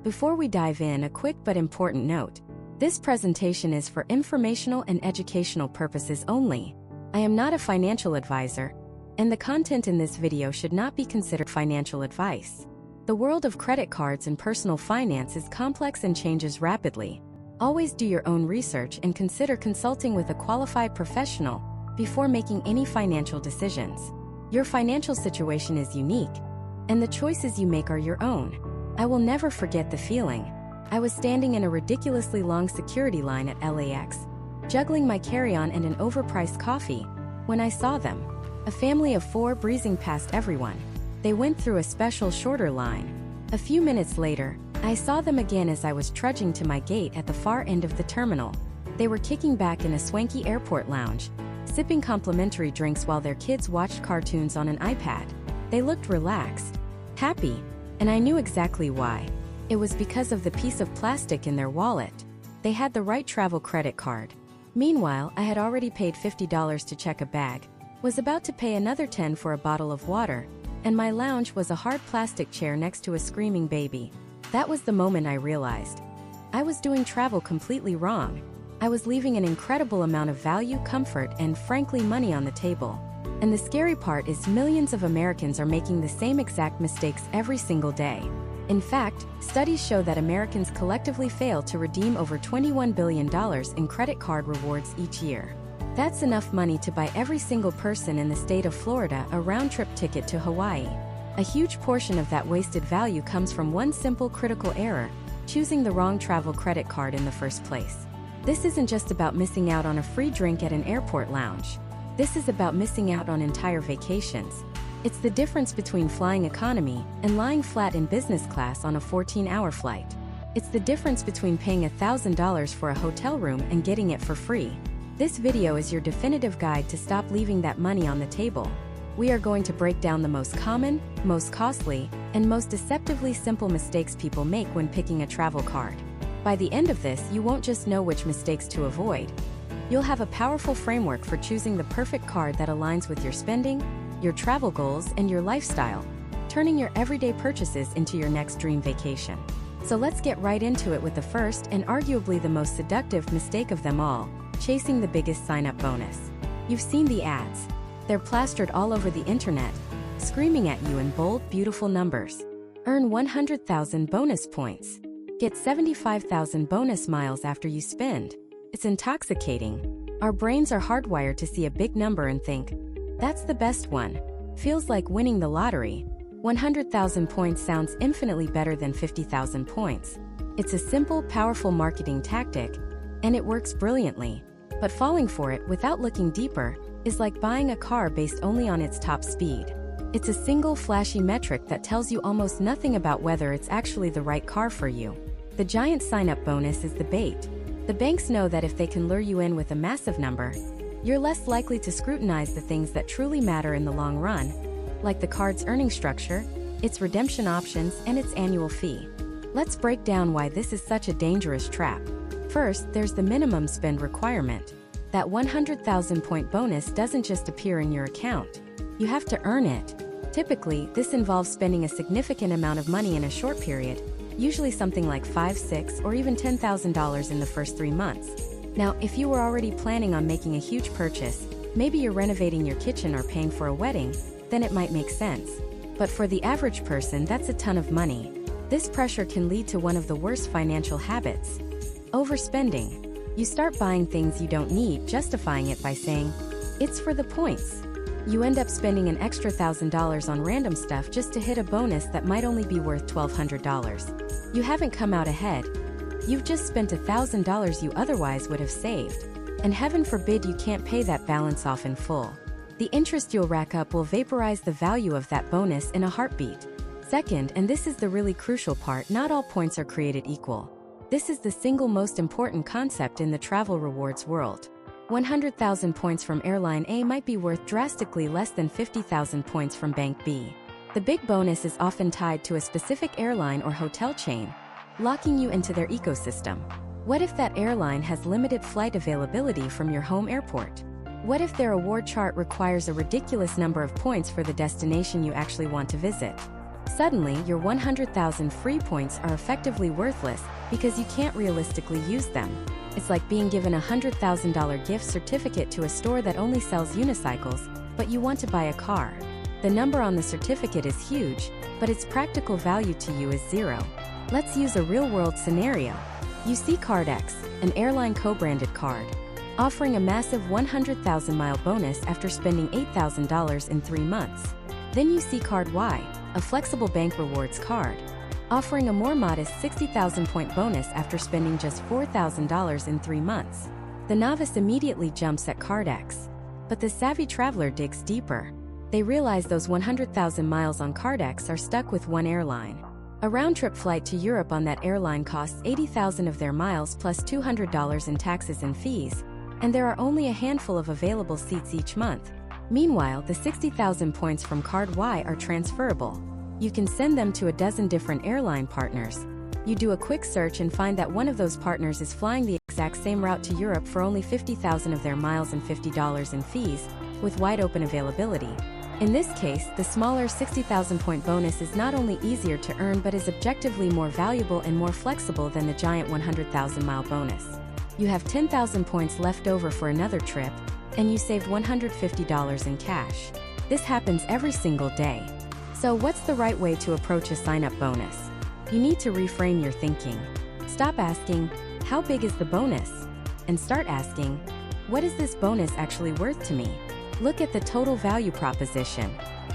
Before we dive in, a quick but important note. This presentation is for informational and educational purposes only. I am not a financial advisor, and the content in this video should not be considered financial advice. The world of credit cards and personal finance is complex and changes rapidly. Always do your own research and consider consulting with a qualified professional before making any financial decisions. Your financial situation is unique, and the choices you make are your own. I will never forget the feeling. I was standing in a ridiculously long security line at LAX, juggling my carry-on and an overpriced coffee, when I saw them. A family of 4 breezing past everyone. They went through a special shorter line. A few minutes later, I saw them again as I was trudging to my gate at the far end of the terminal. They were kicking back in a swanky airport lounge, sipping complimentary drinks while their kids watched cartoons on an iPad. They looked relaxed, happy, and I knew exactly why. It was because of the piece of plastic in their wallet. They had the right travel credit card. Meanwhile, I had already paid $50 to check a bag, was about to pay another $10 for a bottle of water, and my lounge was a hard plastic chair next to a screaming baby. That was the moment I realized I was doing travel completely wrong. I was leaving an incredible amount of value, comfort, and frankly money on the table. And the scary part is millions of Americans are making the same exact mistakes every single day. In fact, studies show that Americans collectively fail to redeem over $21 billion in credit card rewards each year. That's enough money to buy every single person in the state of Florida a round-trip ticket to Hawaii. A huge portion of that wasted value comes from one simple critical error: choosing the wrong travel credit card in the first place. This isn't just about missing out on a free drink at an airport lounge. This is about missing out on entire vacations. It's the difference between flying economy and lying flat in business class on a 14-hour flight. It's the difference between paying $1,000 for a hotel room and getting it for free. This video is your definitive guide to stop leaving that money on the table. We are going to break down the most common, most costly, and most deceptively simple mistakes people make when picking a travel card. By the end of this, you won't just know which mistakes to avoid. You'll have a powerful framework for choosing the perfect card that aligns with your spending, your travel goals, and your lifestyle, turning your everyday purchases into your next dream vacation. So let's get right into it with the first and arguably the most seductive mistake of them all: chasing the biggest sign-up bonus. You've seen the ads. They're plastered all over the internet, screaming at you in bold, beautiful numbers. Earn 100,000 bonus points. Get 75,000 bonus miles after you spend. It's intoxicating. Our brains are hardwired to see a big number and think, that's the best one. Feels like winning the lottery. 100,000 points sounds infinitely better than 50,000 points. It's a simple, powerful marketing tactic, and it works brilliantly. But falling for it without looking deeper is like buying a car based only on its top speed. It's a single flashy metric that tells you almost nothing about whether it's actually the right car for you. The giant sign-up bonus is the bait. The banks know that if they can lure you in with a massive number, you're less likely to scrutinize the things that truly matter in the long run, like the card's earning structure, its redemption options, and its annual fee. Let's break down why this is such a dangerous trap. First, there's the minimum spend requirement. That 100,000 point bonus doesn't just appear in your account. You have to earn it. Typically, this involves spending a significant amount of money in a short period, usually something like $5,000, $6,000, or even $10,000 in the first 3 months. Now, if you were already planning on making a huge purchase, maybe you're renovating your kitchen or paying for a wedding, then it might make sense. But for the average person, that's a ton of money. This pressure can lead to one of the worst financial habits: overspending. You start buying things you don't need, justifying it by saying, it's for the points. You end up spending an extra $1,000 on random stuff just to hit a bonus that might only be worth $1,200. You haven't come out ahead. You've just spent $1,000 you otherwise would have saved. And heaven forbid you can't pay that balance off in full. The interest you'll rack up will vaporize the value of that bonus in a heartbeat. Second, and this is the really crucial part, not all points are created equal. This is the single most important concept in the travel rewards world. 100,000 points from airline A might be worth drastically less than 50,000 points from bank B. The big bonus is often tied to a specific airline or hotel chain, locking you into their ecosystem. What if that airline has limited flight availability from your home airport? What if their award chart requires a ridiculous number of points for the destination you actually want to visit? Suddenly, your 100,000 free points are effectively worthless because you can't realistically use them. It's like being given a $100,000 gift certificate to a store that only sells unicycles, but you want to buy a car. The number on the certificate is huge, but its practical value to you is zero. Let's use a real-world scenario. You see Card X, an airline co-branded card, offering a massive 100,000-mile bonus after spending $8,000 in 3 months. Then you see Card Y, a flexible bank rewards card, offering a more modest 60,000-point bonus after spending just $4,000 in 3 months. The novice immediately jumps at Card X, but the savvy traveler digs deeper. They realize those 100,000 miles on Card X are stuck with one airline. A round-trip flight to Europe on that airline costs 80,000 of their miles plus $200 in taxes and fees, and there are only a handful of available seats each month. Meanwhile, the 60,000 points from Card Y are transferable. You can send them to a dozen different airline partners. You do a quick search and find that one of those partners is flying the exact same route to Europe for only 50,000 of their miles and $50 in fees, with wide-open availability. In this case, the smaller 60,000-point bonus is not only easier to earn but is objectively more valuable and more flexible than the giant 100,000-mile bonus. You have 10,000 points left over for another trip, and you saved $150 in cash. This happens every single day. So what's the right way to approach a sign-up bonus? You need to reframe your thinking. Stop asking, how big is the bonus? And start asking, what is this bonus actually worth to me? Look at the total value proposition.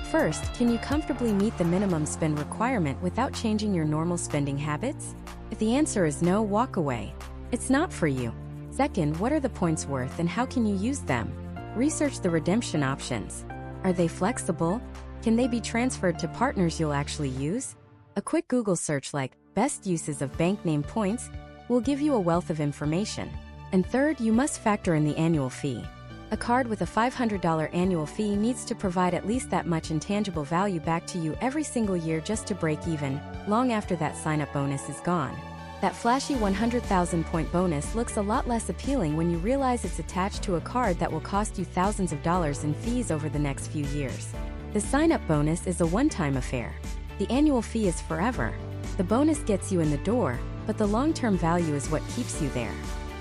First, can you comfortably meet the minimum spend requirement without changing your normal spending habits? If the answer is no, walk away. It's not for you. Second, what are the points worth and how can you use them? Research the redemption options. Are they flexible? Can they be transferred to partners you'll actually use? A quick Google search like best uses of bank name points will give you a wealth of information. And third, you must factor in the annual fee. A card with a $500 annual fee needs to provide at least that much intangible value back to you every single year just to break even, long after that sign-up bonus is gone. That flashy 100,000-point bonus looks a lot less appealing when you realize it's attached to a card that will cost you thousands of dollars in fees over the next few years. The sign-up bonus is a one-time affair. The annual fee is forever. The bonus gets you in the door, but the long-term value is what keeps you there.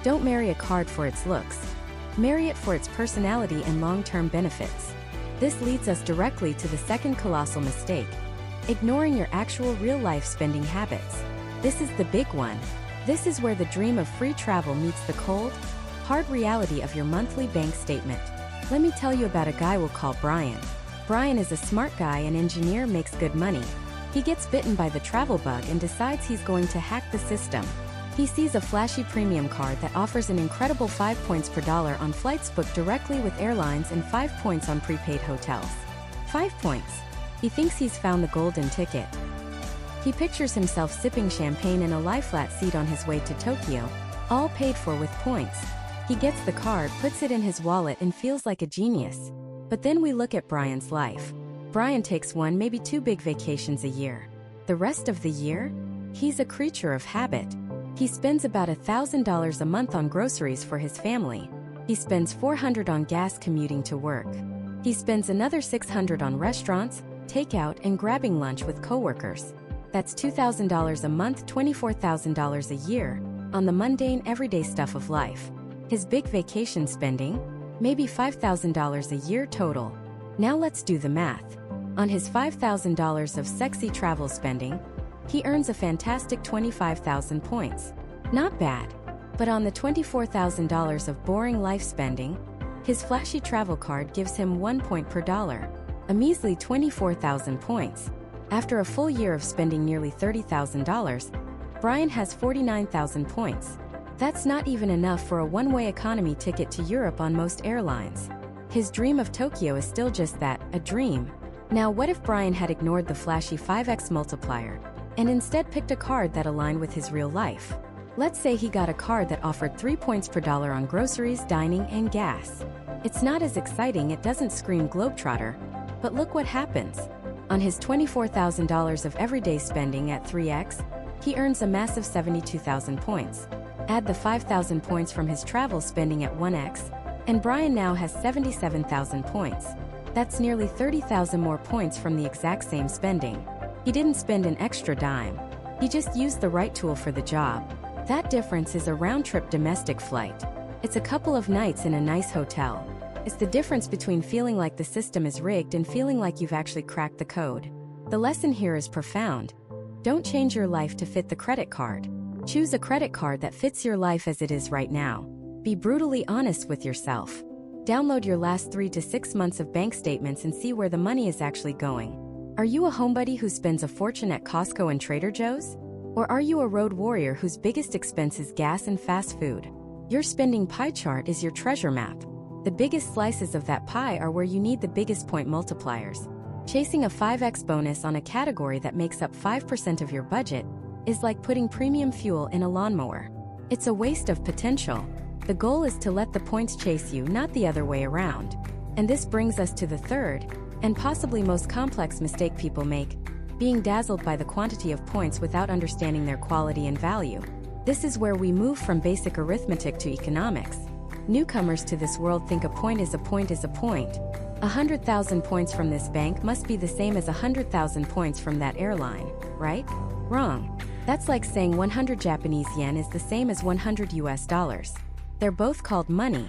Don't marry a card for its looks. Marry it for its personality and long-term benefits. This leads us directly to the second colossal mistake: ignoring your actual real-life spending habits. This is the big one. This is where the dream of free travel meets the cold, hard reality of your monthly bank statement. Let me tell you about a guy we'll call Brian. Brian is a smart guy and engineer, makes good money. He gets bitten by the travel bug and decides he's going to hack the system. He sees a flashy premium card that offers an incredible 5 points per dollar on flights booked directly with airlines and 5 points on prepaid hotels. 5 points. He thinks he's found the golden ticket. He pictures himself sipping champagne in a lie-flat seat on his way to Tokyo, all paid for with points. He gets the card, puts it in his wallet, and feels like a genius. But then we look at Brian's life. Brian takes 1, maybe 2 big vacations a year. The rest of the year, he's a creature of habit. He spends about $1,000 a month on groceries for his family. He spends $400 on gas commuting to work. He spends another $600 on restaurants, takeout, and grabbing lunch with coworkers. That's $2,000 a month, $24,000 a year, on the mundane, everyday stuff of life. His big vacation spending? Maybe $5,000 a year total. Now let's do the math. On his $5,000 of sexy travel spending, he earns a fantastic 25,000 points. Not bad. But on the $24,000 of boring life spending, his flashy travel card gives him 1 point per dollar, a measly 24,000 points. After a full year of spending nearly $30,000, Brian has 49,000 points. That's not even enough for a one-way economy ticket to Europe on most airlines. His dream of Tokyo is still just that, a dream. Now what if Brian had ignored the flashy 5x multiplier and instead picked a card that aligned with his real life? Let's say he got a card that offered 3 points per dollar on groceries, dining, and gas. It's not as exciting, it doesn't scream globetrotter, but look what happens. On his $24,000 of everyday spending at 3x, he earns a massive 72,000 points. Add the 5,000 points from his travel spending at 1x, and Brian now has 77,000 points. That's nearly 30,000 more points from the exact same spending. He didn't spend an extra dime. He just used the right tool for the job. That difference is a round-trip domestic flight. It's a couple of nights in a nice hotel. It's the difference between feeling like the system is rigged and feeling like you've actually cracked the code. The lesson here is profound. Don't change your life to fit the credit card. Choose a credit card that fits your life as it is right now. Be brutally honest with yourself. Download your last 3 to 6 months of bank statements and see where the money is actually going. Are you a homebody who spends a fortune at Costco and Trader Joe's? Or are you a road warrior whose biggest expense is gas and fast food? Your spending pie chart is your treasure map. The biggest slices of that pie are where you need the biggest point multipliers. Chasing a 5x bonus on a category that makes up 5% of your budget is like putting premium fuel in a lawnmower. It's a waste of potential. The goal is to let the points chase you, not the other way around. And this brings us to the third, and possibly most complex mistake people make, being dazzled by the quantity of points without understanding their quality and value. This is where we move from basic arithmetic to economics. Newcomers to this world think a point is a point is a point. 100,000 points from this bank must be the same as 100,000 points from that airline, right? Wrong. That's like saying 100 Japanese yen is the same as 100 US dollars. They're both called money,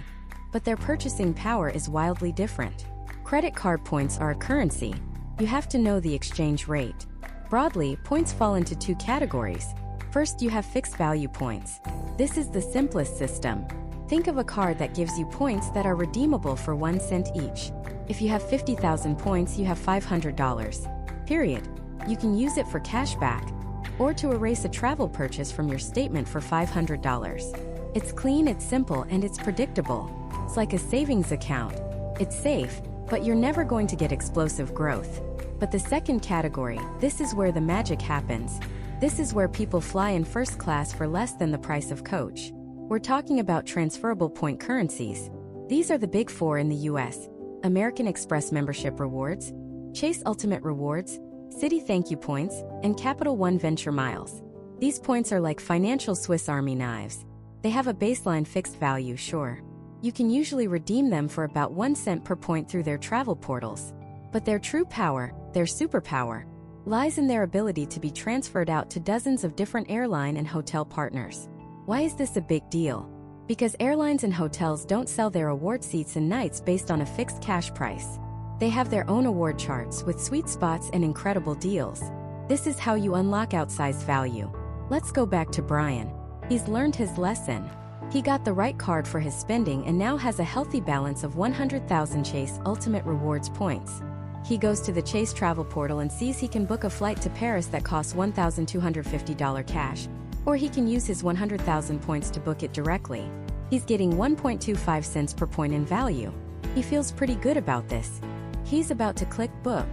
but their purchasing power is wildly different. Credit card points are a currency. You have to know the exchange rate. Broadly, points fall into 2 categories. First, you have fixed value points. This is the simplest system. Think of a card that gives you points that are redeemable for 1 cent each. If you have 50,000 points, you have $500. Period. You can use it for cash back, or to erase a travel purchase from your statement for $500. It's clean, it's simple, and it's predictable. It's like a savings account. It's safe, but you're never going to get explosive growth. But the second category, this is where the magic happens. This is where people fly in first class for less than the price of coach. We're talking about transferable point currencies. These are the big 4 in the US: American Express membership rewards, Chase Ultimate Rewards, Citi Thank You Points, and Capital One Venture Miles. These points are like financial Swiss Army knives. They have a baseline fixed value, sure. You can usually redeem them for about 1 cent per point through their travel portals. But their true power, their superpower, lies in their ability to be transferred out to dozens of different airline and hotel partners. Why is this a big deal? Because airlines and hotels don't sell their award seats and nights based on a fixed cash price. They have their own award charts with sweet spots and incredible deals. This is how you unlock outsized value. Let's go back to Brian. He's learned his lesson. He got the right card for his spending and now has a healthy balance of 100,000 Chase Ultimate Rewards points. He goes to the Chase travel portal and sees he can book a flight to Paris that costs $1,250 cash, or he can use his 100,000 points to book it directly. He's getting 1.25 cents per point in value. He feels pretty good about this. He's about to click book.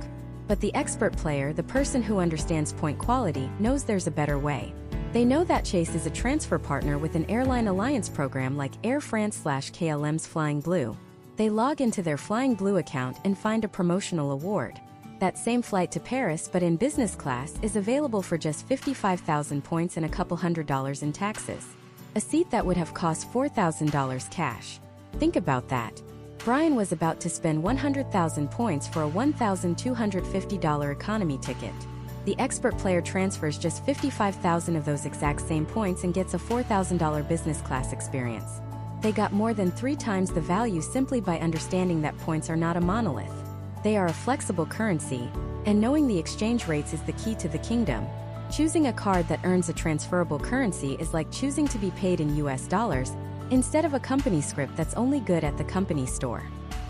But the expert player, the person who understands point quality, knows there's a better way. They know that Chase is a transfer partner with an airline alliance program like Air France/KLM's Flying Blue. They log into their Flying Blue account and find a promotional award. That same flight to Paris, but in business class, is available for just 55,000 points and a couple $100 in taxes. A seat that would have cost $4,000 cash. Think about that. Brian was about to spend 100,000 points for a $1,250 economy ticket. The expert player transfers just 55,000 of those exact same points and gets a $4,000 business class experience. They got more than 3 times the value simply by understanding that points are not a monolith. They are a flexible currency, and knowing the exchange rates is the key to the kingdom. Choosing a card that earns a transferable currency is like choosing to be paid in US dollars instead of a company script that's only good at the company store.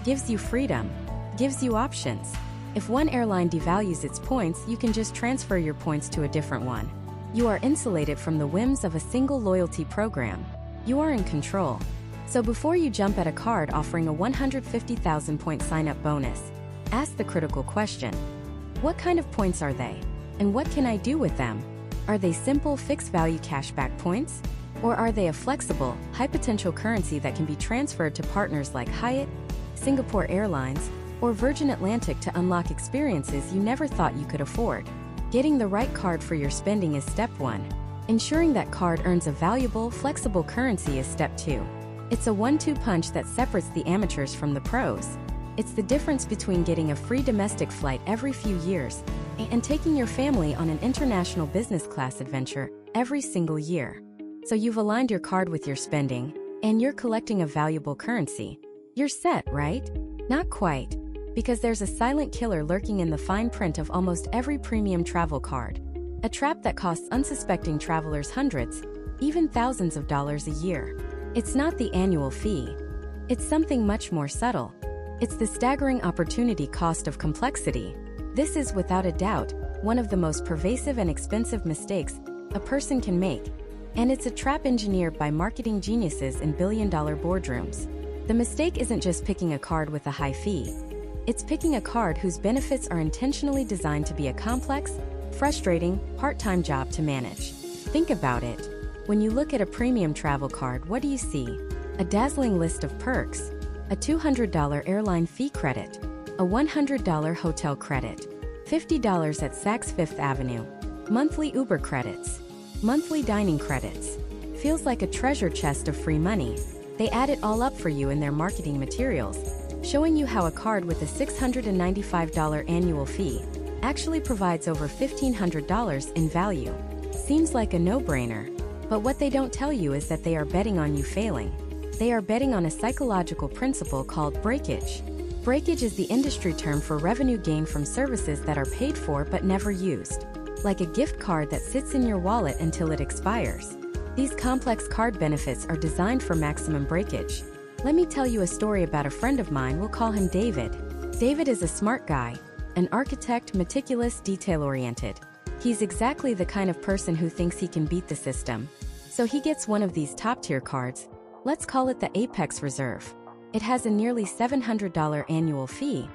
Gives you freedom. Gives you options. If one airline devalues its points, you can just transfer your points to a different one. You are insulated from the whims of a single loyalty program. You are in control. So before you jump at a card offering a 150,000 point sign-up bonus, ask the critical question. What kind of points are they? And what can I do with them? Are they simple fixed-value cashback points? Or are they a flexible, high-potential currency that can be transferred to partners like Hyatt, Singapore Airlines, or Virgin Atlantic to unlock experiences you never thought you could afford? Getting the right card for your spending is step 1. Ensuring that card earns a valuable, flexible currency is step 2. It's a 1-2 punch that separates the amateurs from the pros. It's the difference between getting a free domestic flight every few years and taking your family on an international business class adventure every single year. So you've aligned your card with your spending, and you're collecting a valuable currency. You're set, right? Not quite, because there's a silent killer lurking in the fine print of almost every premium travel card. A trap that costs unsuspecting travelers hundreds, even thousands of dollars a year. It's not the annual fee. It's something much more subtle. It's the staggering opportunity cost of complexity. This is, without a doubt, one of the most pervasive and expensive mistakes a person can make, and it's a trap engineered by marketing geniuses in billion-dollar boardrooms. The mistake isn't just picking a card with a high fee. It's picking a card whose benefits are intentionally designed to be a complex, frustrating, part-time job to manage. Think about it. When you look at a premium travel card, what do you see? A dazzling list of perks. A $200 airline fee credit. A $100 hotel credit. $50 at Saks Fifth Avenue. Monthly Uber credits. Monthly dining credits. Feels like a treasure chest of free money. They add it all up for you in their marketing materials, showing you how a card with a $695 annual fee actually provides over $1,500 in value. Seems like a no-brainer, but what they don't tell you is that they are betting on you failing. They are betting on a psychological principle called breakage. Breakage is the industry term for revenue gained from services that are paid for but never used, like a gift card that sits in your wallet until it expires. These complex card benefits are designed for maximum breakage. Let me tell you a story about a friend of mine. We'll call him David. David is a smart guy, an architect, meticulous, detail-oriented. He's exactly the kind of person who thinks he can beat the system. So he gets one of these top-tier cards. Let's call it the Apex Reserve. It has a nearly $700 annual fee,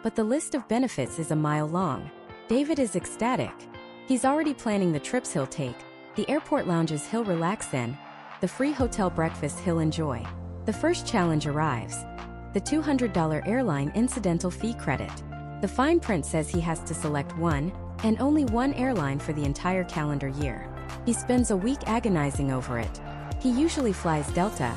but the list of benefits is a mile long. David is ecstatic. He's already planning the trips he'll take, the airport lounges he'll relax in, the free hotel breakfast he'll enjoy. The first challenge arrives. The $200 airline incidental fee credit. The fine print says he has to select one, and only one airline for the entire calendar year. He spends a week agonizing over it. He usually flies Delta,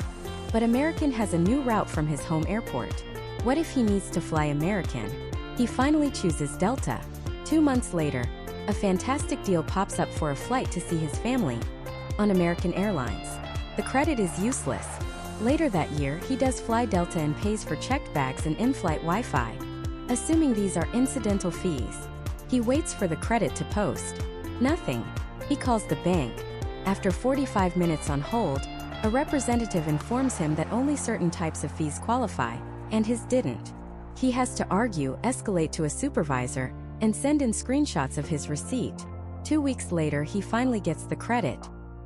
but American has a new route from his home airport. What if he needs to fly American? He finally chooses Delta. 2 months later, a fantastic deal pops up for a flight to see his family on American Airlines. The credit is useless. Later that year, he does fly Delta and pays for checked bags and in-flight Wi-Fi. Assuming these are incidental fees, he waits for the credit to post. Nothing. He calls the bank. After 45 minutes on hold, a representative informs him that only certain types of fees qualify, and his didn't. He has to argue, escalate to a supervisor, and send in screenshots of his receipt. 2 weeks later, he finally gets the credit.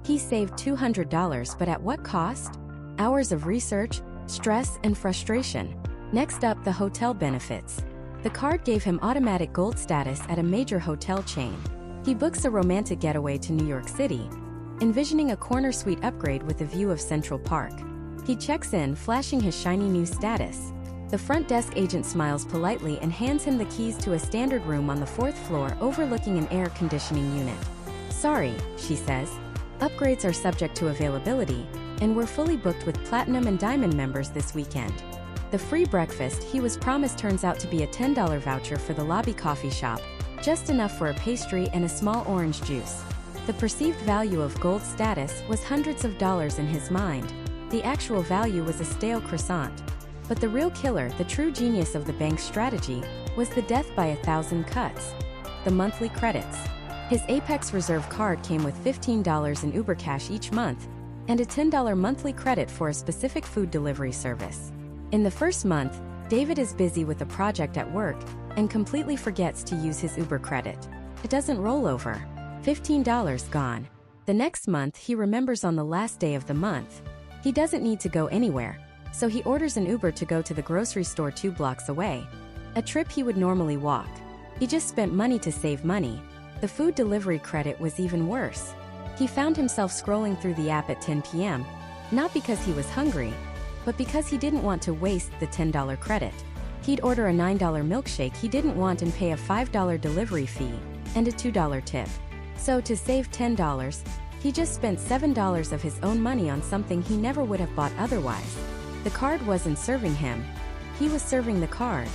He saved $200, but at what cost? Hours of research, stress, and frustration. Next up, the hotel benefits. The card gave him automatic gold status at a major hotel chain. He books a romantic getaway to New York City, envisioning a corner suite upgrade with a view of Central Park. He checks in, flashing his shiny new status. The front desk agent smiles politely and hands him the keys to a standard room on the 4th floor overlooking an air conditioning unit. "Sorry," she says. "Upgrades are subject to availability, and we're fully booked with Platinum and Diamond members this weekend." The free breakfast he was promised turns out to be a $10 voucher for the lobby coffee shop, just enough for a pastry and a small orange juice. The perceived value of gold status was hundreds of dollars in his mind. The actual value was a stale croissant. But the real killer, the true genius of the bank's strategy, was the death by 1,000 cuts. The monthly credits. His Apex Reserve card came with $15 in Uber cash each month, and a $10 monthly credit for a specific food delivery service. In the first month, David is busy with a project at work, and completely forgets to use his Uber credit. It doesn't roll over. $15 gone. The next month, he remembers on the last day of the month. He doesn't need to go anywhere, so he orders an Uber to go to the grocery store 2 blocks away. A trip he would normally walk. He just spent money to save money. The food delivery credit was even worse. He found himself scrolling through the app at 10 p.m., not because he was hungry, but because he didn't want to waste the $10 credit. He'd order a $9 milkshake he didn't want and pay a $5 delivery fee and a $2 tip. So to save $10, he just spent $7 of his own money on something he never would have bought otherwise. The card wasn't serving him. He was serving the card.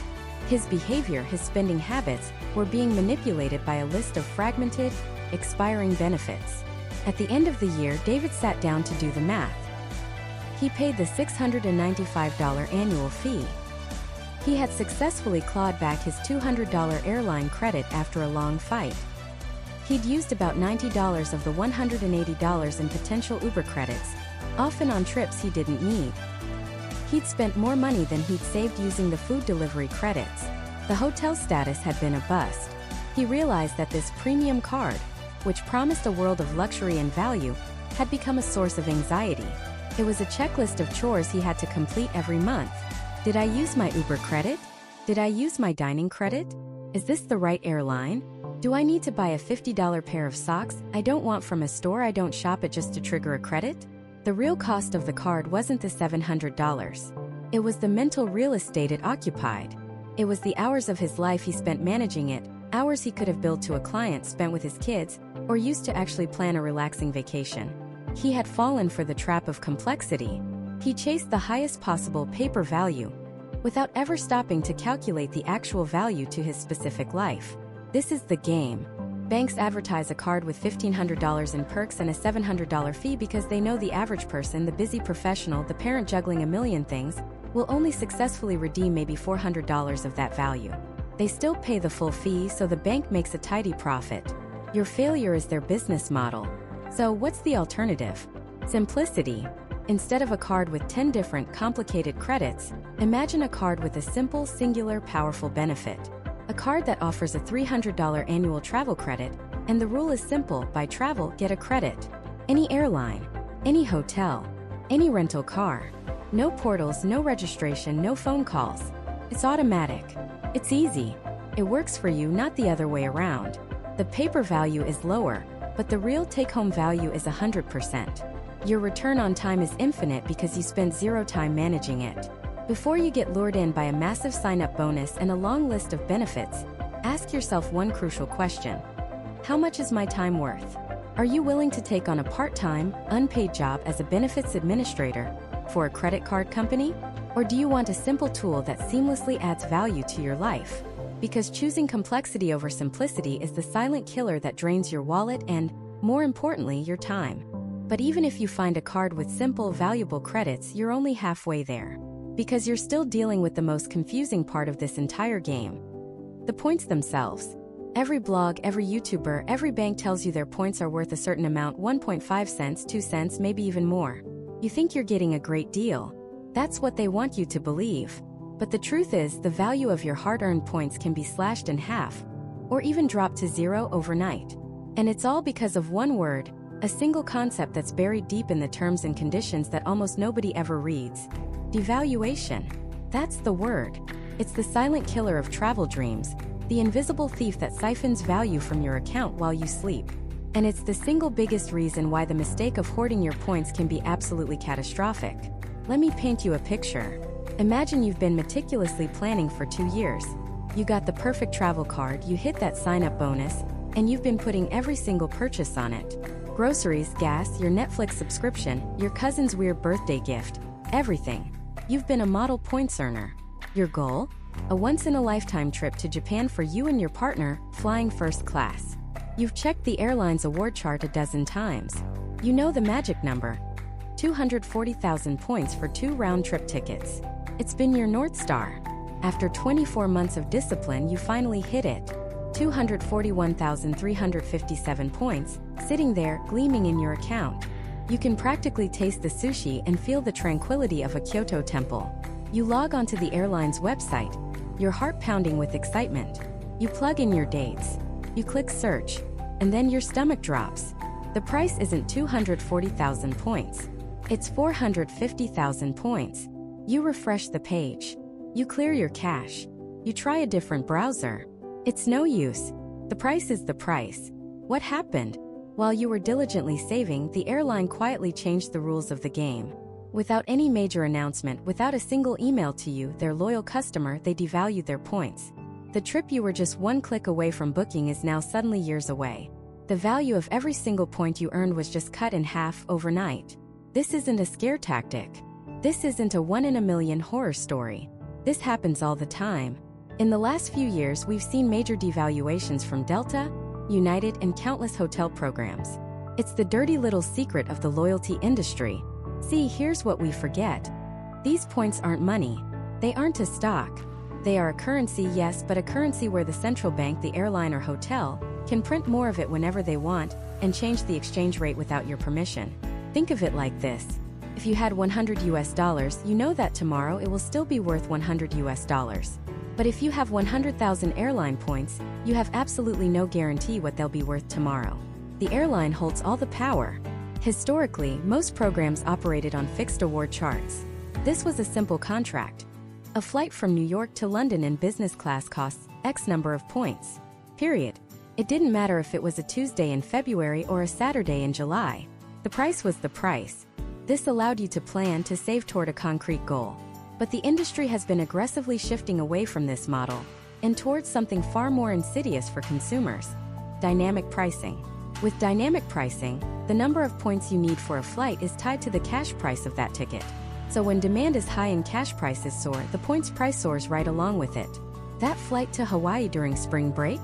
His behavior, his spending habits, were being manipulated by a list of fragmented, expiring benefits. At the end of the year, David sat down to do the math. He paid the $695 annual fee. He had successfully clawed back his $200 airline credit after a long fight. He'd used about $90 of the $180 in potential Uber credits, often on trips he didn't need. He'd spent more money than he'd saved using the food delivery credits. The hotel status had been a bust. He realized that this premium card, which promised a world of luxury and value, had become a source of anxiety. It was a checklist of chores he had to complete every month. Did I use my Uber credit? Did I use my dining credit? Is this the right airline? Do I need to buy a $50 pair of socks I don't want from a store I don't shop at just to trigger a credit? The real cost of the card wasn't the $700. It was the mental real estate it occupied. It was the hours of his life he spent managing it, hours he could have billed to a client spent with his kids, or used to actually plan a relaxing vacation. He had fallen for the trap of complexity. He chased the highest possible paper value, without ever stopping to calculate the actual value to his specific life. This is the game. Banks advertise a card with $1,500 in perks and a $700 fee because they know the average person, the busy professional, the parent juggling a million things, will only successfully redeem maybe $400 of that value. They still pay the full fee, so the bank makes a tidy profit. Your failure is their business model. So what's the alternative? Simplicity. Instead of a card with 10 different, complicated credits, imagine a card with a simple, singular, powerful benefit. A card that offers a $300 annual travel credit, and the rule is simple: buy travel, get a credit. Any airline, any hotel, any rental car. No portals, no registration, no phone calls. It's automatic. It's easy. It works for you, not the other way around. The paper value is lower, but the real take-home value is 100%. Your return on time is infinite because you spent zero time managing it. Before you get lured in by a massive sign-up bonus and a long list of benefits, ask yourself one crucial question. How much is my time worth? Are you willing to take on a part-time, unpaid job as a benefits administrator for a credit card company? Or do you want a simple tool that seamlessly adds value to your life? Because choosing complexity over simplicity is the silent killer that drains your wallet and, more importantly, your time. But even if you find a card with simple, valuable credits, you're only halfway there. Because you're still dealing with the most confusing part of this entire game. The points themselves. Every blog, every YouTuber, every bank tells you their points are worth a certain amount: 1.5 cents, 2 cents, maybe even more. You think you're getting a great deal. That's what they want you to believe. But the truth is, the value of your hard-earned points can be slashed in half, or even dropped to zero overnight. And it's all because of one word, a single concept that's buried deep in the terms and conditions that almost nobody ever reads. Devaluation. That's the word. It's the silent killer of travel dreams, the invisible thief that siphons value from your account while you sleep. And it's the single biggest reason why the mistake of hoarding your points can be absolutely catastrophic. Let me paint you a picture. Imagine you've been meticulously planning for 2 years. You got the perfect travel card, you hit that sign-up bonus, and you've been putting every single purchase on it. Groceries, gas, your Netflix subscription, your cousin's weird birthday gift, everything. You've been a model points earner. Your goal? A once-in-a-lifetime trip to Japan for you and your partner, flying first class. You've checked the airline's award chart a dozen times. You know the magic number. 240,000 points for 2 round-trip tickets. It's been your North Star. After 24 months of discipline, you finally hit it. 241,357 points, sitting there, gleaming in your account. You can practically taste the sushi and feel the tranquility of a Kyoto temple. You log onto the airline's website, your heart pounding with excitement. You plug in your dates. You click search, and then your stomach drops. The price isn't 240,000 points. It's 450,000 points. You refresh the page. You clear your cache. You try a different browser. It's no use. The price is the price. What happened? While you were diligently saving, the airline quietly changed the rules of the game. Without any major announcement, without a single email to you, their loyal customer, they devalued their points. The trip you were just one click away from booking is now suddenly years away. The value of every single point you earned was just cut in half overnight. This isn't a scare tactic. This isn't a one-in-a-million horror story. This happens all the time. In the last few years, we've seen major devaluations from Delta, United, and countless hotel programs. It's the dirty little secret of the loyalty industry. See, here's what we forget. These points aren't money. They aren't a stock. They are a currency, yes, but a currency where the central bank, the airline, or hotel can print more of it whenever they want and change the exchange rate without your permission. Think of it like this. If you had $100, you know that tomorrow it will still be worth $100. But if you have 100,000 airline points, you have absolutely no guarantee what they'll be worth tomorrow. The airline holds all the power. Historically, most programs operated on fixed award charts. This was a simple contract. A flight from New York to London in business class costs X number of points. Period. It didn't matter if it was a Tuesday in February or a Saturday in July. The price was the price. This allowed you to plan to save toward a concrete goal. But the industry has been aggressively shifting away from this model and towards something far more insidious for consumers: dynamic pricing. With dynamic pricing, the number of points you need for a flight is tied to the cash price of that ticket. So when demand is high and cash prices soar, the points price soars right along with it. That flight to Hawaii during spring break?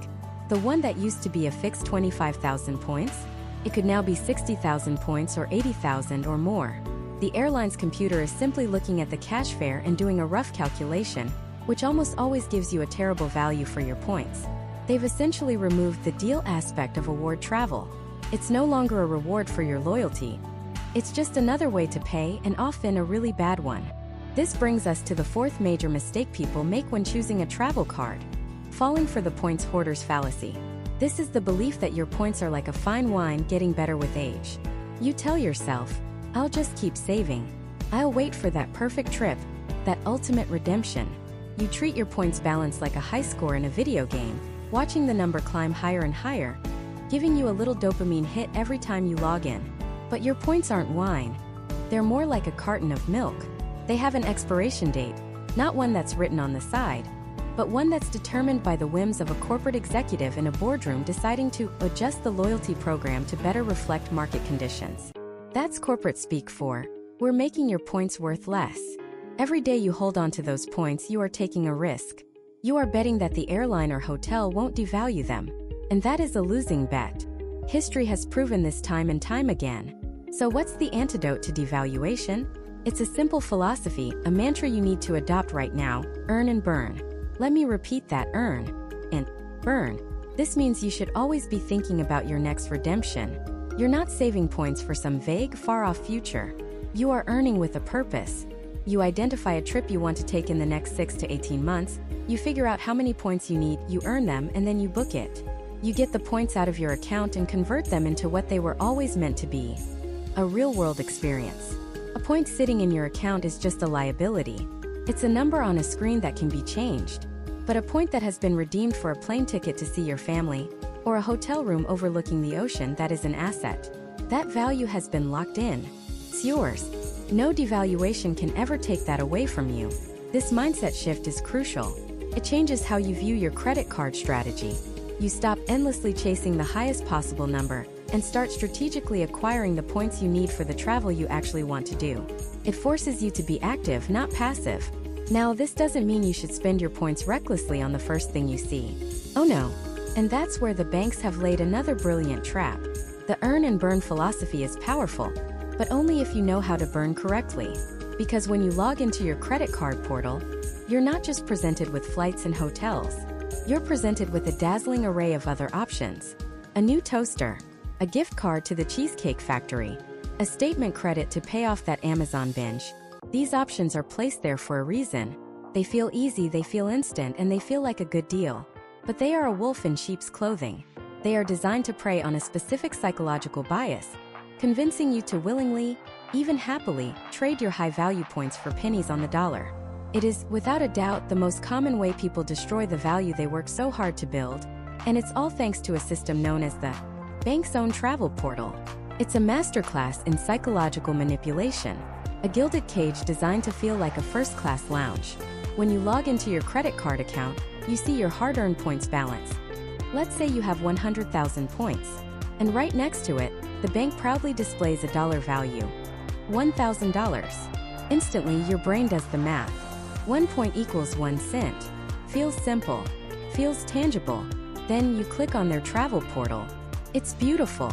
The one that used to be a fixed 25,000 points? It could now be 60,000 points or 80,000 or more. The airline's computer is simply looking at the cash fare and doing a rough calculation, which almost always gives you a terrible value for your points. They've essentially removed the deal aspect of award travel. It's no longer a reward for your loyalty. It's just another way to pay, and often a really bad one. This brings us to the fourth major mistake people make when choosing a travel card: falling for the points hoarder's fallacy. This is the belief that your points are like a fine wine getting better with age. You tell yourself, I'll just keep saving. I'll wait for that perfect trip, that ultimate redemption. You treat your points balance like a high score in a video game, watching the number climb higher and higher, giving you a little dopamine hit every time you log in. But your points aren't wine. They're more like a carton of milk. They have an expiration date, not one that's written on the side, but one that's determined by the whims of a corporate executive in a boardroom deciding to adjust the loyalty program to better reflect market conditions. That's corporate speak for, we're making your points worth less. Every day you hold on to those points, you are taking a risk. You are betting that the airline or hotel won't devalue them. And that is a losing bet. History has proven this time and time again. So what's the antidote to devaluation? It's a simple philosophy, a mantra you need to adopt right now: earn and burn. Let me repeat that: earn and burn. This means you should always be thinking about your next redemption. You're not saving points for some vague, far-off future. You are earning with a purpose. You identify a trip you want to take in the next 6 to 18 months, you figure out how many points you need, you earn them, and then you book it. You get the points out of your account and convert them into what they were always meant to be: a real-world experience. A point sitting in your account is just a liability. It's a number on a screen that can be changed. But a point that has been redeemed for a plane ticket to see your family, or a hotel room overlooking the ocean, that is an asset. That value has been locked in. It's yours. No devaluation can ever take that away from you. This mindset shift is crucial. It changes how you view your credit card strategy. You stop endlessly chasing the highest possible number and start strategically acquiring the points you need for the travel you actually want to do. It forces you to be active, not passive. Now, this doesn't mean you should spend your points recklessly on the first thing you see. Oh no. And that's where the banks have laid another brilliant trap. The earn and burn philosophy is powerful, but only if you know how to burn correctly. Because when you log into your credit card portal, you're not just presented with flights and hotels. You're presented with a dazzling array of other options: a new toaster, a gift card to the Cheesecake Factory, a statement credit to pay off that Amazon binge. These options are placed there for a reason. They feel easy, they feel instant, and they feel like a good deal. But they are a wolf in sheep's clothing. They are designed to prey on a specific psychological bias, convincing you to willingly, even happily, trade your high-value points for pennies on the dollar. It is, without a doubt, the most common way people destroy the value they work so hard to build, and it's all thanks to a system known as the bank's own travel portal. It's a masterclass in psychological manipulation, a gilded cage designed to feel like a first-class lounge. When you log into your credit card account, you see your hard-earned points balance. Let's say you have 100,000 points, and right next to it, the bank proudly displays a dollar value: $1,000. Instantly, your brain does the math. 1 point equals 1 cent. Feels simple. Feels tangible. Then you click on their travel portal. It's beautiful.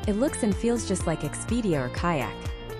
It looks and feels just like Expedia or Kayak.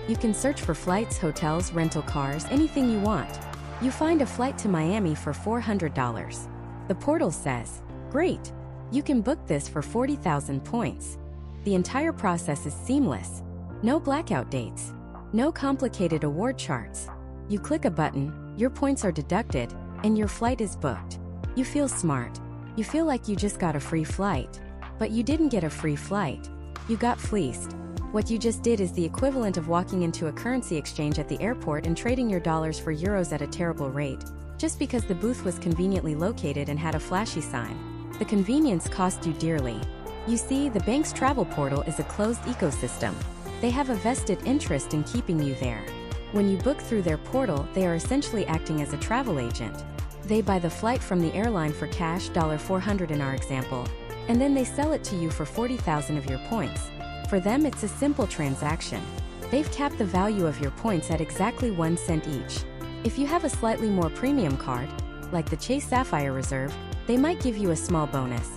You can search for flights, hotels, rental cars, anything you want. You find a flight to Miami for $400. The portal says, "Great! You can book this for 40,000 points." The entire process is seamless. No blackout dates. No complicated award charts. You click a button, your points are deducted, and your flight is booked. You feel smart. You feel like you just got a free flight. But you didn't get a free flight. You got fleeced. What you just did is the equivalent of walking into a currency exchange at the airport and trading your dollars for euros at a terrible rate, just because the booth was conveniently located and had a flashy sign. The convenience cost you dearly. You see, the bank's travel portal is a closed ecosystem. They have a vested interest in keeping you there. When you book through their portal, they are essentially acting as a travel agent. They buy the flight from the airline for cash, $400 in our example, and then they sell it to you for 40,000 of your points. For them, it's a simple transaction. They've capped the value of your points at exactly 1 cent each. If you have a slightly more premium card, like the Chase Sapphire Reserve, they might give you a small bonus,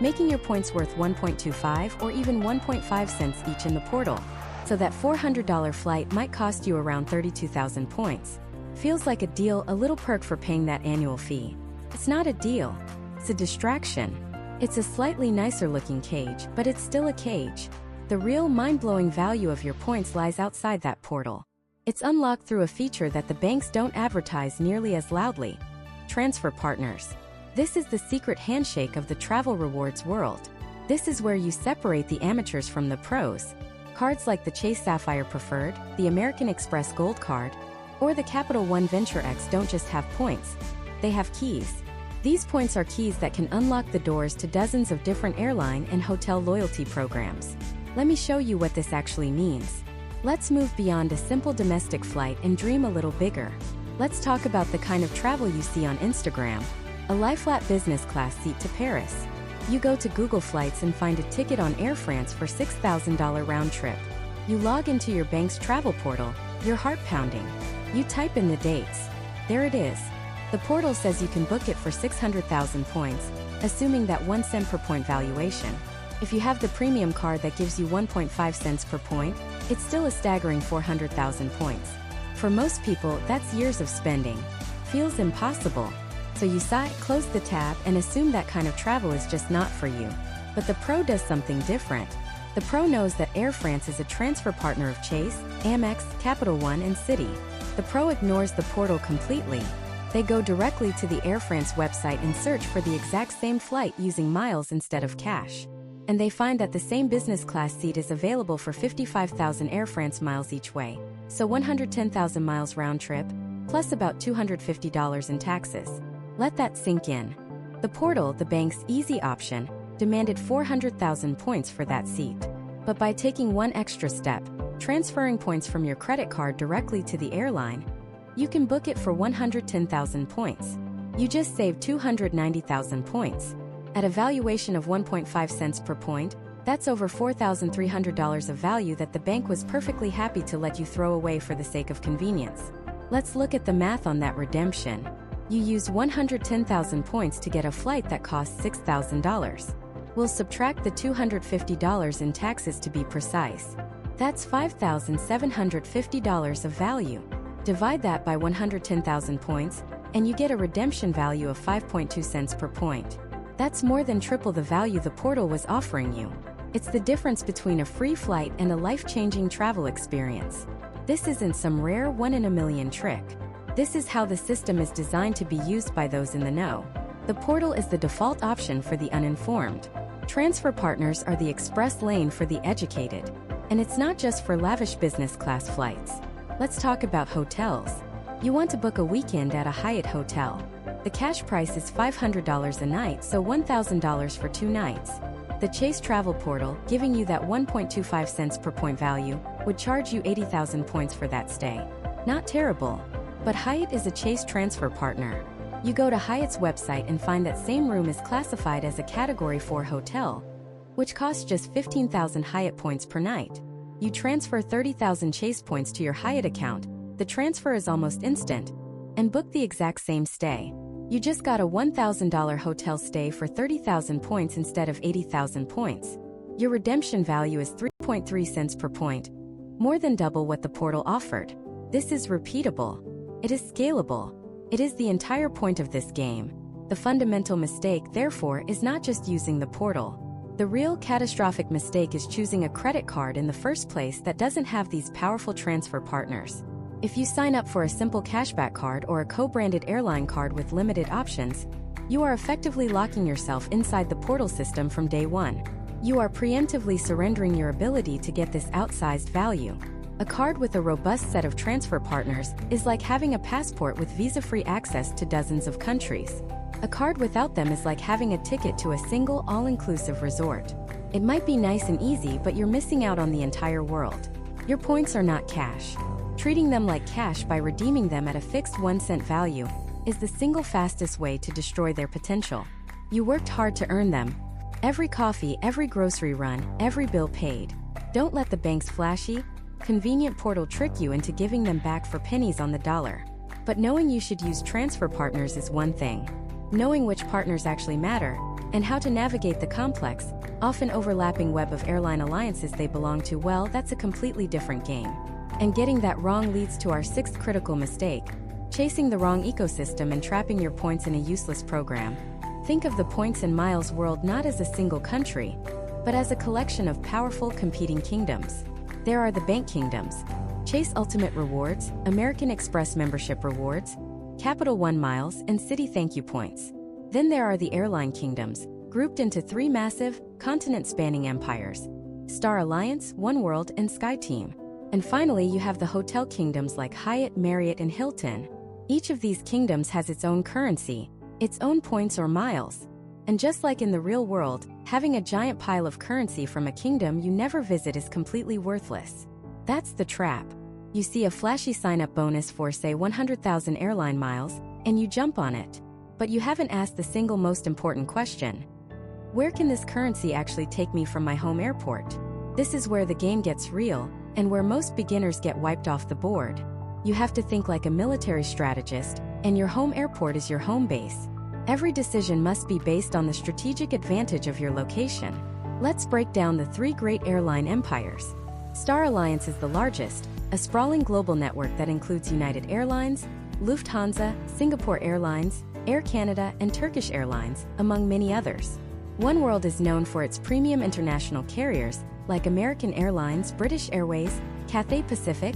making your points worth 1.25 or even 1.5 cents each in the portal. So that $400 flight might cost you around 32,000 points. Feels like a deal, a little perk for paying that annual fee. It's not a deal. It's a distraction. It's a slightly nicer looking cage, but it's still a cage. The real mind-blowing value of your points lies outside that portal. It's unlocked through a feature that the banks don't advertise nearly as loudly. Transfer partners. This is the secret handshake of the travel rewards world. This is where you separate the amateurs from the pros. Cards like the Chase Sapphire Preferred, the American Express Gold Card, or the Capital One Venture X don't just have points. They have keys. These points are keys that can unlock the doors to dozens of different airline and hotel loyalty programs. Let me show you what this actually means. Let's move beyond a simple domestic flight and dream a little bigger. Let's talk about the kind of travel you see on Instagram. A lie-flat business class seat to Paris. You go to Google Flights and find a ticket on Air France for $6,000 round trip. You log into your bank's travel portal, your heart pounding. You type in the dates. There it is. The portal says you can book it for 600,000 points, assuming that 1 cent per point valuation. If you have the premium card that gives you 1.5 cents per point, it's still a staggering 400,000 points. For most people, that's years of spending. Feels impossible. So you sigh, close the tab, and assume that kind of travel is just not for you. But the pro does something different. The pro knows that Air France is a transfer partner of Chase, Amex, Capital One, and Citi. The pro ignores the portal completely. They go directly to the Air France website and search for the exact same flight using miles instead of cash. And they find that the same business class seat is available for 55,000 Air France miles each way. So 110,000 miles round trip, plus about $250 in taxes. Let that sink in. The portal, the bank's easy option, demanded 400,000 points for that seat. But by taking one extra step, transferring points from your credit card directly to the airline, you can book it for 110,000 points. You just saved 290,000 points. At a valuation of 1.5 cents per point, that's over $4,300 of value that the bank was perfectly happy to let you throw away for the sake of convenience. Let's look at the math on that redemption. You use 110,000 points to get a flight that costs $6,000. We'll subtract the $250 in taxes to be precise. That's $5,750 of value. Divide that by 110,000 points, and you get a redemption value of 5.2 cents per point. That's more than triple the value the portal was offering you. It's the difference between a free flight and a life-changing travel experience. This isn't some rare one-in-a-million trick. This is how the system is designed to be used by those in the know. The portal is the default option for the uninformed. Transfer partners are the express lane for the educated. And it's not just for lavish business class flights. Let's talk about hotels. You want to book a weekend at a Hyatt hotel. The cash price is $500 a night, so $1,000 for 2 nights. The Chase Travel Portal, giving you that 1.25 cents per point value, would charge you 80,000 points for that stay. Not terrible. But Hyatt is a Chase transfer partner. You go to Hyatt's website and find that same room is classified as a Category 4 hotel, which costs just 15,000 Hyatt points per night. You transfer 30,000 Chase points to your Hyatt account, the transfer is almost instant, and book the exact same stay. You just got a $1,000 hotel stay for 30,000 points instead of 80,000 points. Your redemption value is 3.3 cents per point, more than double what the portal offered. This is repeatable. It is scalable. It is the entire point of this game. The fundamental mistake, therefore, is not just using the portal. The real catastrophic mistake is choosing a credit card in the first place that doesn't have these powerful transfer partners. If you sign up for a simple cashback card or a co-branded airline card with limited options, you are effectively locking yourself inside the portal system from day one. You are preemptively surrendering your ability to get this outsized value. A card with a robust set of transfer partners is like having a passport with visa-free access to dozens of countries. A card without them is like having a ticket to a single all-inclusive resort. It might be nice and easy, but you're missing out on the entire world. Your points are not cash. Treating them like cash by redeeming them at a fixed 1 cent value is the single fastest way to destroy their potential. You worked hard to earn them. Every coffee, every grocery run, every bill paid. Don't let the bank's flashy, convenient portal trick you into giving them back for pennies on the dollar. But knowing you should use transfer partners is one thing. Knowing which partners actually matter, and how to navigate the complex, often overlapping web of airline alliances they belong to, well, that's a completely different game. And getting that wrong leads to our sixth critical mistake: chasing the wrong ecosystem and trapping your points in a useless program. Think of the points and miles world not as a single country, but as a collection of powerful competing kingdoms. There are the bank kingdoms: Chase Ultimate Rewards, American Express Membership Rewards, Capital One Miles, and Citi Thank You Points. Then there are the airline kingdoms, grouped into three massive, continent-spanning empires: Star Alliance, Oneworld, and SkyTeam. And finally, you have the hotel kingdoms like Hyatt, Marriott, and Hilton. Each of these kingdoms has its own currency, its own points or miles. And just like in the real world, having a giant pile of currency from a kingdom you never visit is completely worthless. That's the trap. You see a flashy sign-up bonus for, say, 100,000 airline miles, and you jump on it. But you haven't asked the single most important question: where can this currency actually take me from my home airport? This is where the game gets real, and where most beginners get wiped off the board. You have to think like a military strategist, and your home airport is your home base. Every decision must be based on the strategic advantage of your location. Let's break down the three great airline empires. Star Alliance is the largest, a sprawling global network that includes United Airlines, Lufthansa, Singapore Airlines, Air Canada, and Turkish Airlines, among many others. Oneworld is known for its premium international carriers like American Airlines, British Airways, Cathay Pacific,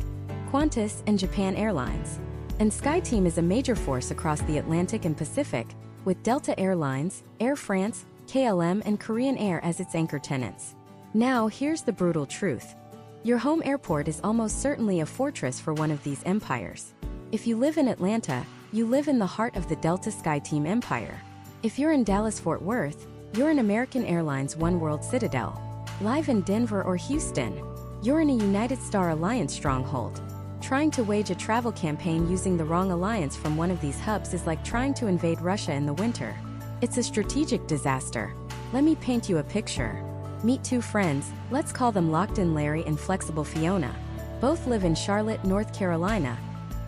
Qantas, and Japan Airlines. And SkyTeam is a major force across the Atlantic and Pacific, with Delta Airlines, Air France, KLM, and Korean Air as its anchor tenants. Now, here's the brutal truth. Your home airport is almost certainly a fortress for one of these empires. If you live in Atlanta, you live in the heart of the Delta SkyTeam empire. If you're in Dallas-Fort Worth, you're in American Airlines Oneworld Citadel. Live in Denver or Houston, you're in a United Star Alliance stronghold. Trying to wage a travel campaign using the wrong alliance from one of these hubs is like trying to invade Russia in the winter. It's a strategic disaster. Let me paint you a picture. Meet two friends, let's call them Locked-in Larry and Flexible Fiona. Both live in Charlotte, North Carolina,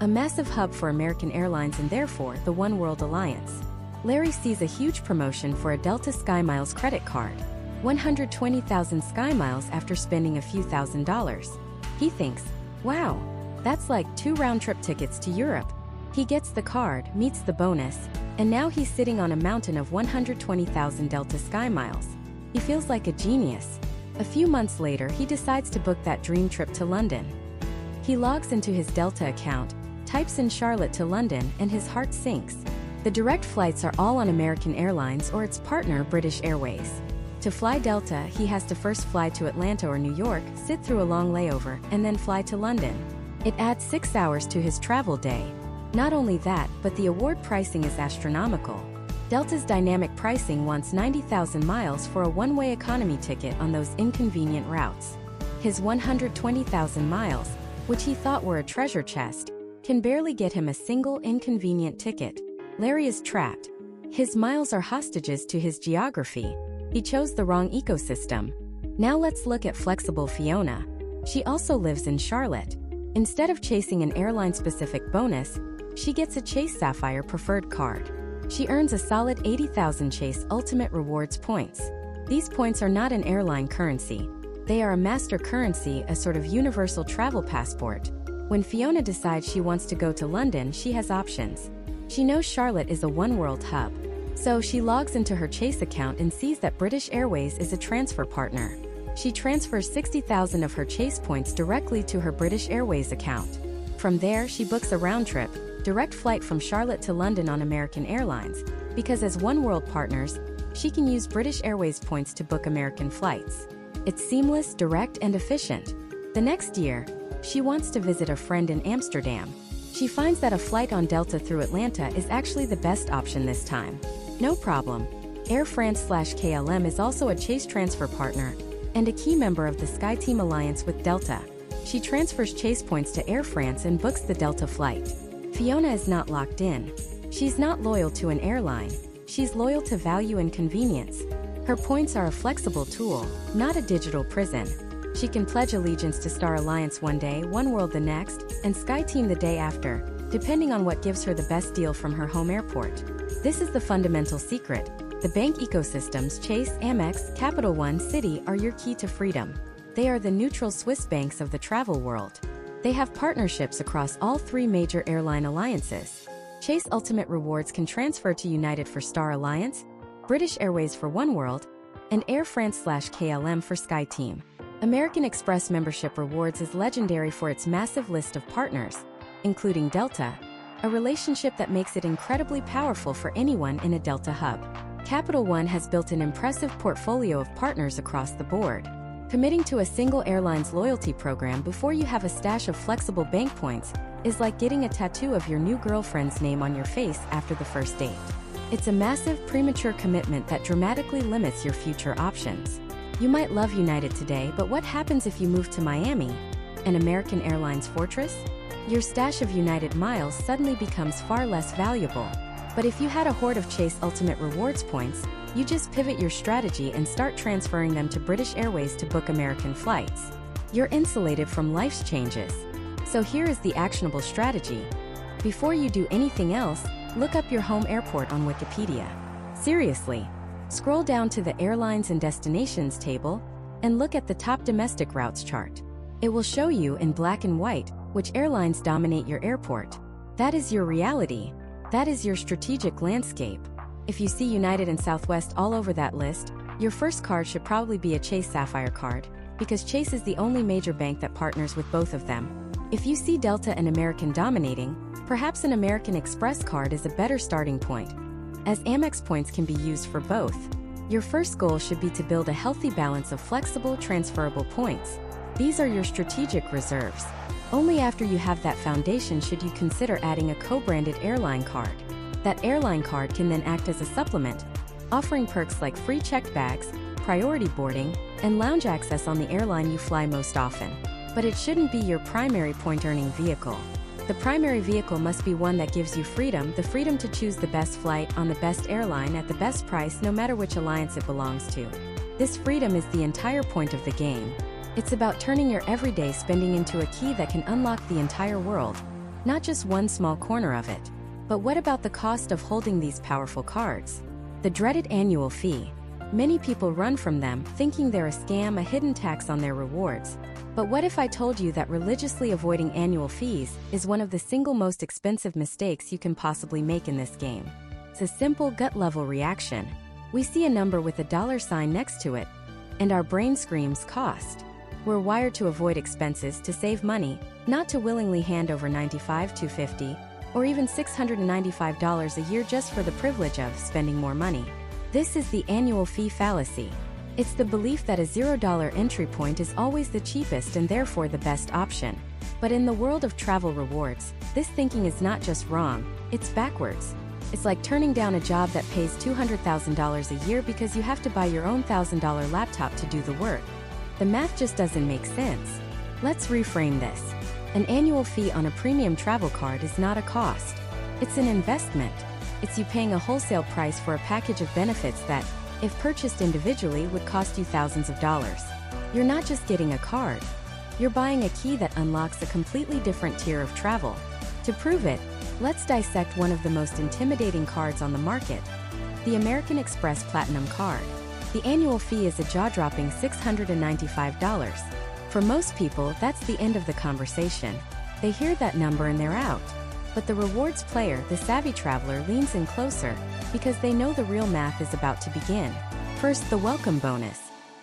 a massive hub for American Airlines and therefore the Oneworld Alliance. Larry sees a huge promotion for a Delta SkyMiles credit card. 120,000 SkyMiles after spending a few $1,000s. He thinks, wow, that's like 2 round-trip tickets to Europe. He gets the card, meets the bonus, and now he's sitting on a mountain of 120,000 Delta SkyMiles. He feels like a genius. A few months later, he decides to book that dream trip to London. He logs into his Delta account, types in Charlotte to London, and his heart sinks. The direct flights are all on American Airlines or its partner British Airways. To fly Delta, he has to first fly to Atlanta or New York, sit through a long layover, and then fly to London. It adds 6 hours to his travel day. Not only that, but the award pricing is astronomical. Delta's dynamic pricing wants 90,000 miles for a one-way economy ticket on those inconvenient routes. His 120,000 miles, which he thought were a treasure chest, can barely get him a single inconvenient ticket. Larry is trapped. His miles are hostages to his geography. He chose the wrong ecosystem. Now let's look at Flexible Fiona. She also lives in Charlotte. Instead of chasing an airline-specific bonus, she gets a Chase Sapphire preferred card. She earns a solid 80,000 Chase Ultimate Rewards points. These points are not an airline currency. They are a master currency, a sort of universal travel passport. When Fiona decides she wants to go to London, she has options. She knows Charlotte is a one-world hub. So she logs into her Chase account and sees that British Airways is a transfer partner. She transfers 60,000 of her Chase points directly to her British Airways account. From there, she books a round-trip, direct flight from Charlotte to London on American Airlines, because as one-world partners, she can use British Airways points to book American flights. It's seamless, direct, and efficient. The next year, she wants to visit a friend in Amsterdam. She finds that a flight on Delta through Atlanta is actually the best option this time. No problem. Air France/KLM is also a Chase transfer partner and a key member of the SkyTeam alliance with Delta. She transfers Chase points to Air France and books the Delta flight. Fiona is not locked in. She's not loyal to an airline. She's loyal to value and convenience. Her points are a flexible tool, not a digital prison. She can pledge allegiance to Star Alliance one day, OneWorld the next, and SkyTeam the day after, depending on what gives her the best deal from her home airport. This is the fundamental secret. The bank ecosystems Chase, Amex, Capital One, Citi are your key to freedom. They are the neutral Swiss banks of the travel world. They have partnerships across all three major airline alliances. Chase Ultimate Rewards can transfer to United for Star Alliance, British Airways for OneWorld, and Air France/KLM for SkyTeam. American Express membership rewards is legendary for its massive list of partners, including Delta, a relationship that makes it incredibly powerful for anyone in a Delta hub. Capital One has built an impressive portfolio of partners across the board. Committing to a single airline's loyalty program before you have a stash of flexible bank points is like getting a tattoo of your new girlfriend's name on your face after the first date. It's a massive, premature commitment that dramatically limits your future options. You might love United today, but what happens if you move to Miami, an American Airlines fortress? Your stash of United miles suddenly becomes far less valuable. But if you had a hoard of Chase Ultimate Rewards points, you just pivot your strategy and start transferring them to British Airways to book American flights. You're insulated from life's changes. So here is the actionable strategy. Before you do anything else, look up your home airport on Wikipedia. Seriously. Scroll down to the Airlines and Destinations table and look at the top domestic routes chart. It will show you in black and white which airlines dominate your airport. That is your reality. That is your strategic landscape. If you see United and Southwest all over that list, your first card should probably be a Chase Sapphire card, because Chase is the only major bank that partners with both of them. If you see Delta and American dominating, perhaps an American Express card is a better starting point, as Amex points can be used for both. Your first goal should be to build a healthy balance of flexible, transferable points. These are your strategic reserves. Only after you have that foundation should you consider adding a co-branded airline card. That airline card can then act as a supplement, offering perks like free checked bags, priority boarding, and lounge access on the airline you fly most often. But it shouldn't be your primary point-earning vehicle. The primary vehicle must be one that gives you freedom, the freedom to choose the best flight on the best airline at the best price no matter which alliance it belongs to. This freedom is the entire point of the game. It's about turning your everyday spending into a key that can unlock the entire world, not just one small corner of it. But what about the cost of holding these powerful cards? The dreaded annual fee. Many people run from them, thinking they're a scam, a hidden tax on their rewards. But what if I told you that religiously avoiding annual fees is one of the single most expensive mistakes you can possibly make in this game? It's a simple gut-level reaction. We see a number with a dollar sign next to it, and our brain screams cost. We're wired to avoid expenses, to save money, not to willingly hand over $95, $250, or even $695 a year just for the privilege of spending more money. This is the annual fee fallacy. It's the belief that a $0 entry point is always the cheapest and therefore the best option. But in the world of travel rewards, this thinking is not just wrong, it's backwards. It's like turning down a job that pays $200,000 a year because you have to buy your own $1,000 laptop to do the work. The math just doesn't make sense. Let's reframe this. An annual fee on a premium travel card is not a cost. It's an investment. It's you paying a wholesale price for a package of benefits that, if purchased individually, would cost you thousands of dollars. You're not just getting a card. You're buying a key that unlocks a completely different tier of travel. To prove it, Let's dissect one of the most intimidating cards on the market, the American Express Platinum Card. The annual fee is a jaw-dropping $695. For most people, that's the end of the conversation. They hear that number and they're out. But the rewards player, the savvy traveler, leans in closer because they know the real math is about to begin. First, the welcome bonus.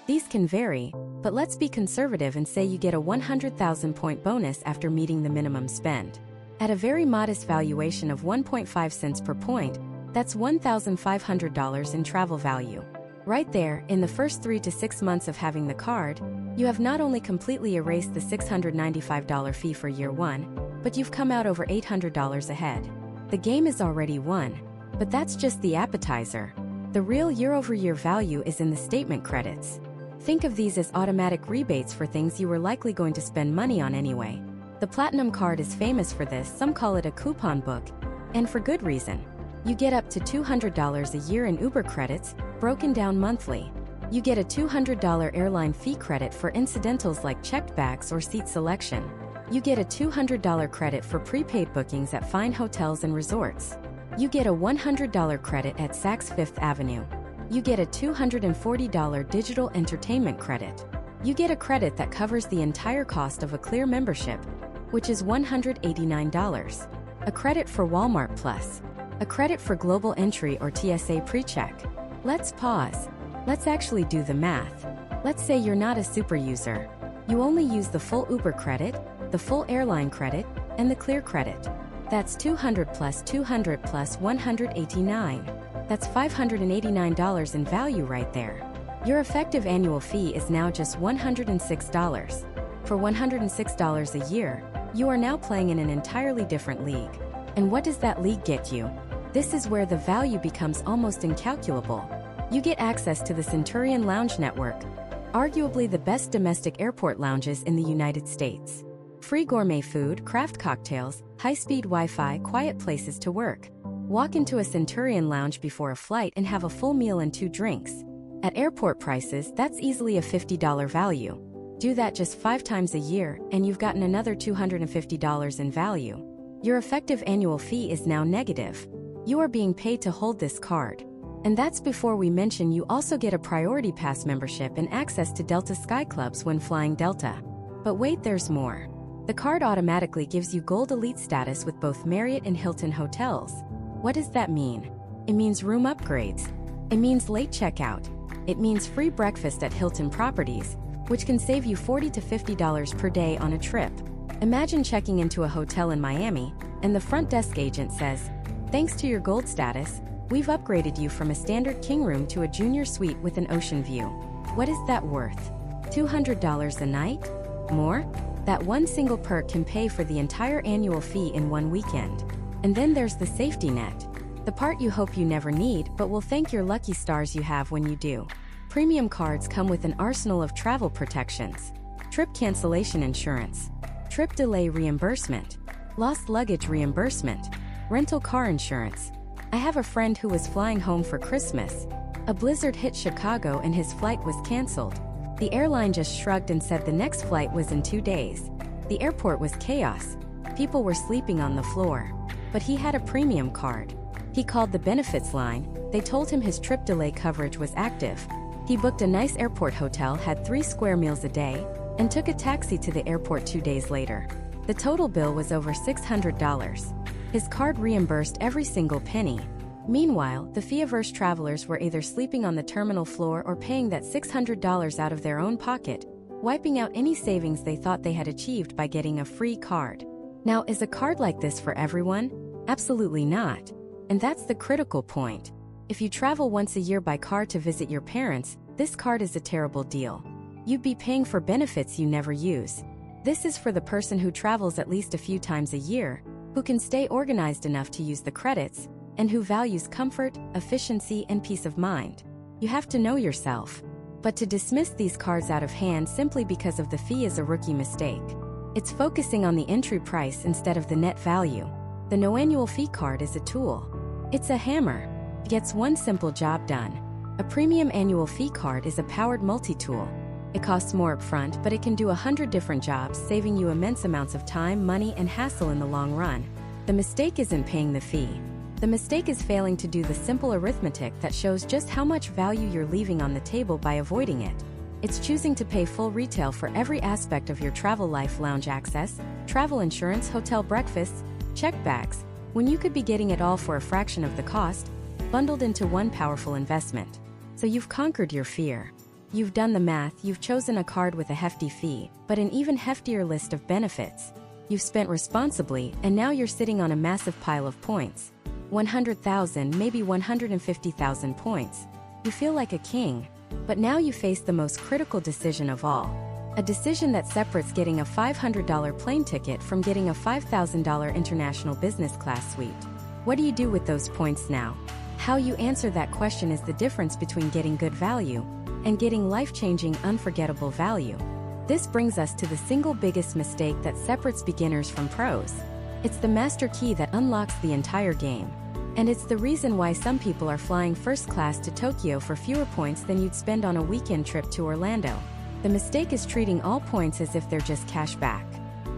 These can vary, but let's be conservative and say you get a 100,000-point bonus after meeting the minimum spend. At a very modest valuation of 1.5 cents per point, that's $1,500 in travel value. Right there, in the first 3 to 6 months of having the card, you have not only completely erased the $695 fee for year one, but you've come out over $800 ahead. The game is already won, but that's just the appetizer. The real year-over-year value is in the statement credits. Think of these as automatic rebates for things you were likely going to spend money on anyway. The Platinum Card is famous for this. Some call it a coupon book, and for good reason. You get up to $200 a year in Uber credits, broken down monthly. You get a $200 airline fee credit for incidentals like checked bags or seat selection. You get a $200 credit for prepaid bookings at fine hotels and resorts. You get a $100 credit at Saks Fifth Avenue. You get a $240 digital entertainment credit. You get a credit that covers the entire cost of a Clear membership, which is $189. A credit for Walmart Plus. A credit for Global Entry or TSA PreCheck. Let's pause. Let's actually do the math. Let's say you're not a super user. You only use the full Uber credit, the full airline credit, and the Clear credit. That's 200 plus 200 plus 189. That's $589 in value right there. Your effective annual fee is now just $106. For $106 a year, you are now playing in an entirely different league. And what does that league get you? This is where the value becomes almost incalculable. You get access to the Centurion Lounge Network, arguably the best domestic airport lounges in the United States. Free gourmet food, craft cocktails, high-speed Wi-Fi, quiet places to work. Walk into a Centurion Lounge before a flight and have a full meal and 2 drinks. At airport prices, that's easily a $50 value. Do that just 5 times a year, and you've gotten another $250 in value. Your effective annual fee is now negative. You are being paid to hold this card. And that's before we mention you also get a Priority Pass membership and access to Delta Sky Clubs when flying Delta. But wait, there's more. The card automatically gives you Gold Elite status with both Marriott and Hilton hotels. What does that mean? It means room upgrades. It means late checkout. It means free breakfast at Hilton properties, which can save you $40 to $50 per day on a trip. Imagine checking into a hotel in Miami, and the front desk agent says, "Thanks to your gold status, we've upgraded you from a standard king room to a junior suite with an ocean view." What is that worth? $200 a night? More? That one single perk can pay for the entire annual fee in one weekend. And then there's the safety net. The part you hope you never need but will thank your lucky stars you have when you do. Premium cards come with an arsenal of travel protections. Trip cancellation insurance. Trip delay reimbursement. Lost luggage reimbursement. Rental car insurance. I have a friend who was flying home for Christmas. A blizzard hit Chicago and his flight was canceled. The airline just shrugged and said the next flight was in 2 days. The airport was chaos. People were sleeping on the floor. But he had a premium card. He called the benefits line. They told him his trip delay coverage was active. He booked a nice airport hotel, had 3 square meals a day, and took a taxi to the airport 2 days later. The total bill was over $600. His card reimbursed every single penny. Meanwhile, the fee-averse travelers were either sleeping on the terminal floor or paying that $600 out of their own pocket, wiping out any savings they thought they had achieved by getting a free card. Now, is a card like this for everyone? Absolutely not. And that's the critical point. If you travel once a year by car to visit your parents, this card is a terrible deal. You'd be paying for benefits you never use. This is for the person who travels at least a few times a year, who can stay organized enough to use the credits, and who values comfort, efficiency, and peace of mind. You have to know yourself. But to dismiss these cards out of hand simply because of the fee is a rookie mistake. It's focusing on the entry price instead of the net value. The no annual fee card is a tool. It's a hammer. It gets one simple job done. A premium annual fee card is a powered multi-tool. It costs more upfront, but it can do 100 different jobs, saving you immense amounts of time, money, and hassle in the long run. The mistake isn't paying the fee. The mistake is failing to do the simple arithmetic that shows just how much value you're leaving on the table by avoiding it. It's choosing to pay full retail for every aspect of your travel life: lounge access, travel insurance, hotel breakfasts, check bags, when you could be getting it all for a fraction of the cost, bundled into one powerful investment. So you've conquered your fear. You've done the math, you've chosen a card with a hefty fee, but an even heftier list of benefits. You've spent responsibly, and now you're sitting on a massive pile of points. 100,000, maybe 150,000 points. You feel like a king. But now you face the most critical decision of all. A decision that separates getting a $500 plane ticket from getting a $5,000 international business class suite. What do you do with those points now? How you answer that question is the difference between getting good value and getting life-changing, unforgettable value. This brings us to the single biggest mistake that separates beginners from pros. It's the master key that unlocks the entire game. And it's the reason why some people are flying first class to Tokyo for fewer points than you'd spend on a weekend trip to Orlando. The mistake is treating all points as if they're just cash back.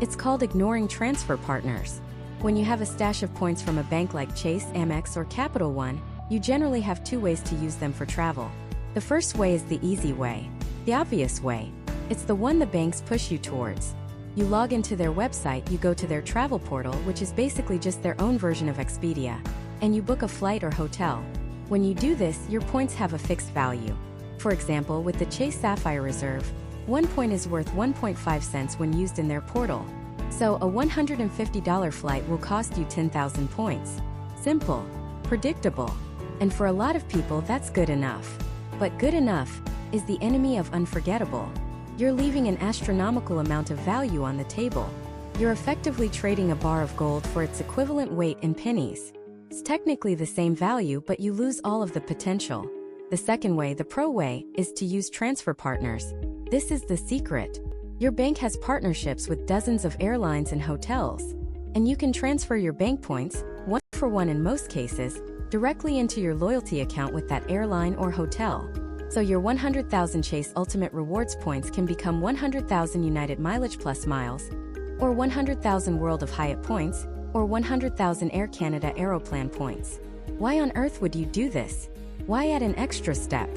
It's called ignoring transfer partners. When you have a stash of points from a bank like Chase, Amex, or Capital One, you generally have two ways to use them for travel. The first way is the easy way, the obvious way. It's the one the banks push you towards. You log into their website, you go to their travel portal, which is basically just their own version of Expedia, and you book a flight or hotel. When you do this, your points have a fixed value. For example, with the Chase Sapphire Reserve, 1 point is worth 1.5 cents when used in their portal. So a $150 flight will cost you 10,000 points. Simple, predictable, and for a lot of people that's good enough. But good enough is the enemy of unforgettable. You're leaving an astronomical amount of value on the table. You're effectively trading a bar of gold for its equivalent weight in pennies. It's technically the same value, but you lose all of the potential. The second way, the pro way, is to use transfer partners. This is the secret. Your bank has partnerships with dozens of airlines and hotels, and you can transfer your bank points, one for one in most cases, directly into your loyalty account with that airline or hotel. So your 100,000 Chase Ultimate Rewards points can become 100,000 United Mileage Plus miles, or 100,000 World of Hyatt points, or 100,000 Air Canada Aeroplan points. Why on earth would you do this? Why add an extra step?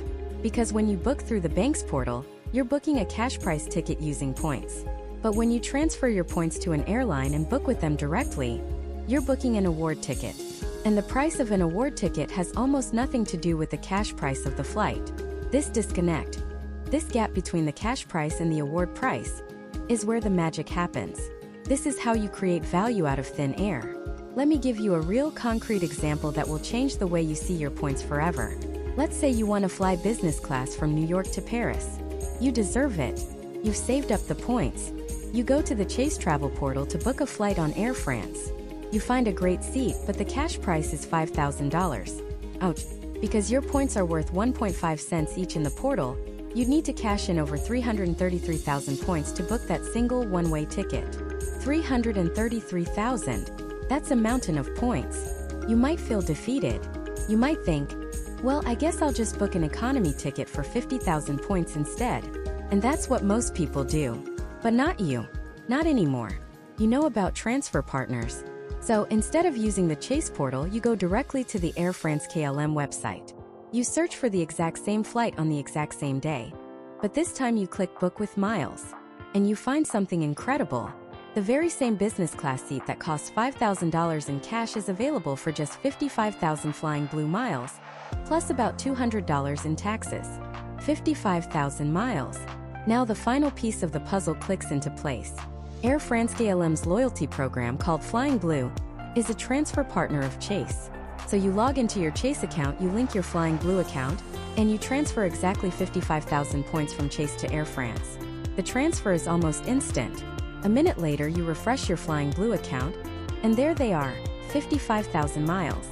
Because when you book through the bank's portal, you're booking a cash price ticket using points. But when you transfer your points to an airline and book with them directly, you're booking an award ticket. And the price of an award ticket has almost nothing to do with the cash price of the flight. This disconnect, this gap between the cash price and the award price, is where the magic happens. This is how you create value out of thin air. Let me give you a real concrete example that will change the way you see your points forever. Let's say you want to fly business class from New York to Paris. You deserve it. You've saved up the points. You go to the Chase travel portal to book a flight on Air France. You find a great seat, but the cash price is $5,000. Ouch. Because your points are worth 1.5 cents each in the portal, you'd need to cash in over 333,000 points to book that single one-way ticket. 333,000. That's a mountain of points. You might feel defeated. You might think, well, I guess I'll just book an economy ticket for 50,000 points instead. And that's what most people do. But not you. Not anymore. You know about transfer partners. So instead of using the Chase portal, you go directly to the Air France KLM website. You search for the exact same flight on the exact same day. But this time you click Book with Miles. And you find something incredible. The very same business class seat that costs $5,000 in cash is available for just 55,000 Flying Blue miles, plus about $200 in taxes. 55,000 miles. Now the final piece of the puzzle clicks into place. Air France KLM's loyalty program, called Flying Blue, is a transfer partner of Chase. So you log into your Chase account, you link your Flying Blue account, and you transfer exactly 55,000 points from Chase to Air France. The transfer is almost instant. A minute later, you refresh your Flying Blue account, and there they are, 55,000 miles.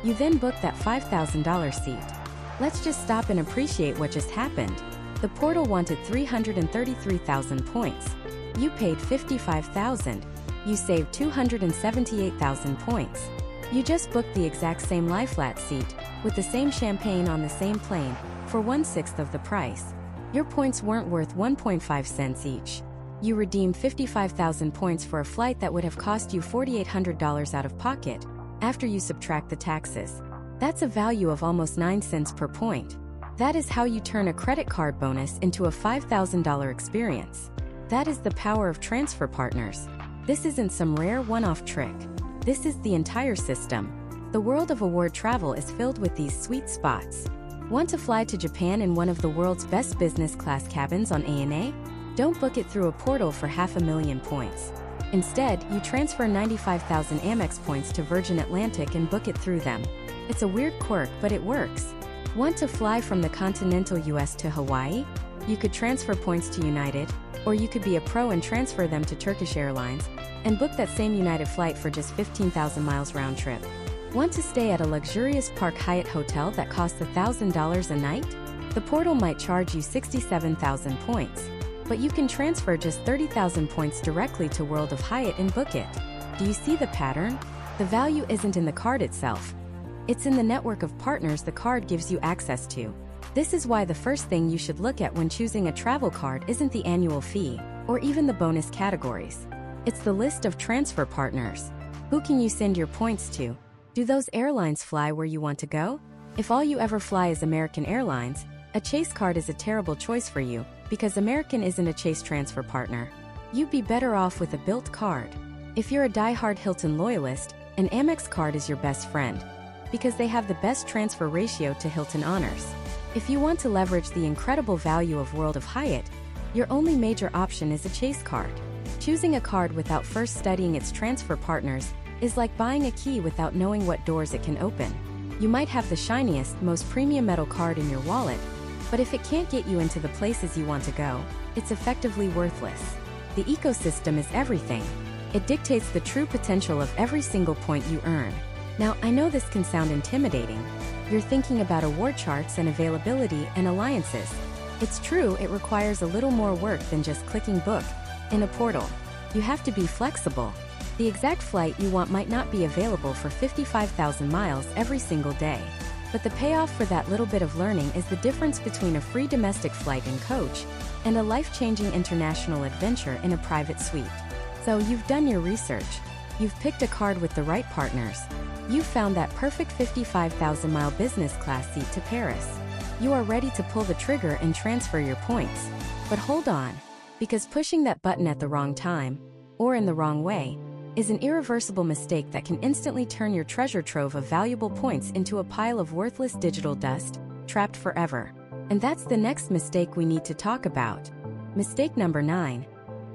You then book that $5,000 seat. Let's just stop and appreciate what just happened. The portal wanted 333,000 points. You paid 55,000. You saved 278,000 points. You just booked the exact same lie-flat seat, with the same champagne on the same plane, for 1/6 of the price. Your points weren't worth 1.5 cents each. You redeem 55,000 points for a flight that would have cost you $4,800 out of pocket, after you subtract the taxes. That's a value of almost 9 cents per point. That is how you turn a credit card bonus into a $5,000 experience. That is the power of transfer partners. This isn't some rare one-off trick. This is the entire system. The world of award travel is filled with these sweet spots. Want to fly to Japan in one of the world's best business class cabins on ANA? Don't book it through a portal for 500,000 points. Instead, you transfer 95,000 Amex points to Virgin Atlantic and book it through them. It's a weird quirk, but it works. Want to fly from the continental US to Hawaii? You could transfer points to United, or you could be a pro and transfer them to Turkish Airlines, and book that same United flight for just 15,000 miles round trip. Want to stay at a luxurious Park Hyatt hotel that costs $1,000 a night? The portal might charge you 67,000 points, but you can transfer just 30,000 points directly to World of Hyatt and book it. Do you see the pattern? The value isn't in the card itself. It's in the network of partners the card gives you access to. This is why the first thing you should look at when choosing a travel card isn't the annual fee, or even the bonus categories. It's the list of transfer partners. Who can you send your points to? Do those airlines fly where you want to go? If all you ever fly is American Airlines, a Chase card is a terrible choice for you, because American isn't a Chase transfer partner. You'd be better off with a Bilt card. If you're a die-hard Hilton loyalist, an Amex card is your best friend, because they have the best transfer ratio to Hilton honors. If you want to leverage the incredible value of World of Hyatt, your only major option is a Chase card. Choosing a card without first studying its transfer partners is like buying a key without knowing what doors it can open. You might have the shiniest, most premium metal card in your wallet, but if it can't get you into the places you want to go, it's effectively worthless. The ecosystem is everything. It dictates the true potential of every single point you earn. Now, I know this can sound intimidating. You're thinking about award charts and availability and alliances. It's true, it requires a little more work than just clicking book in a portal. You have to be flexible. The exact flight you want might not be available for 55,000 miles every single day. But the payoff for that little bit of learning is the difference between a free domestic flight in coach and a life-changing international adventure in a private suite. So you've done your research. You've picked a card with the right partners. You've found that perfect 55,000-mile business class seat to Paris. You are ready to pull the trigger and transfer your points. But hold on, because pushing that button at the wrong time, or in the wrong way, is an irreversible mistake that can instantly turn your treasure trove of valuable points into a pile of worthless digital dust, trapped forever. And that's the next mistake we need to talk about. Mistake number 9.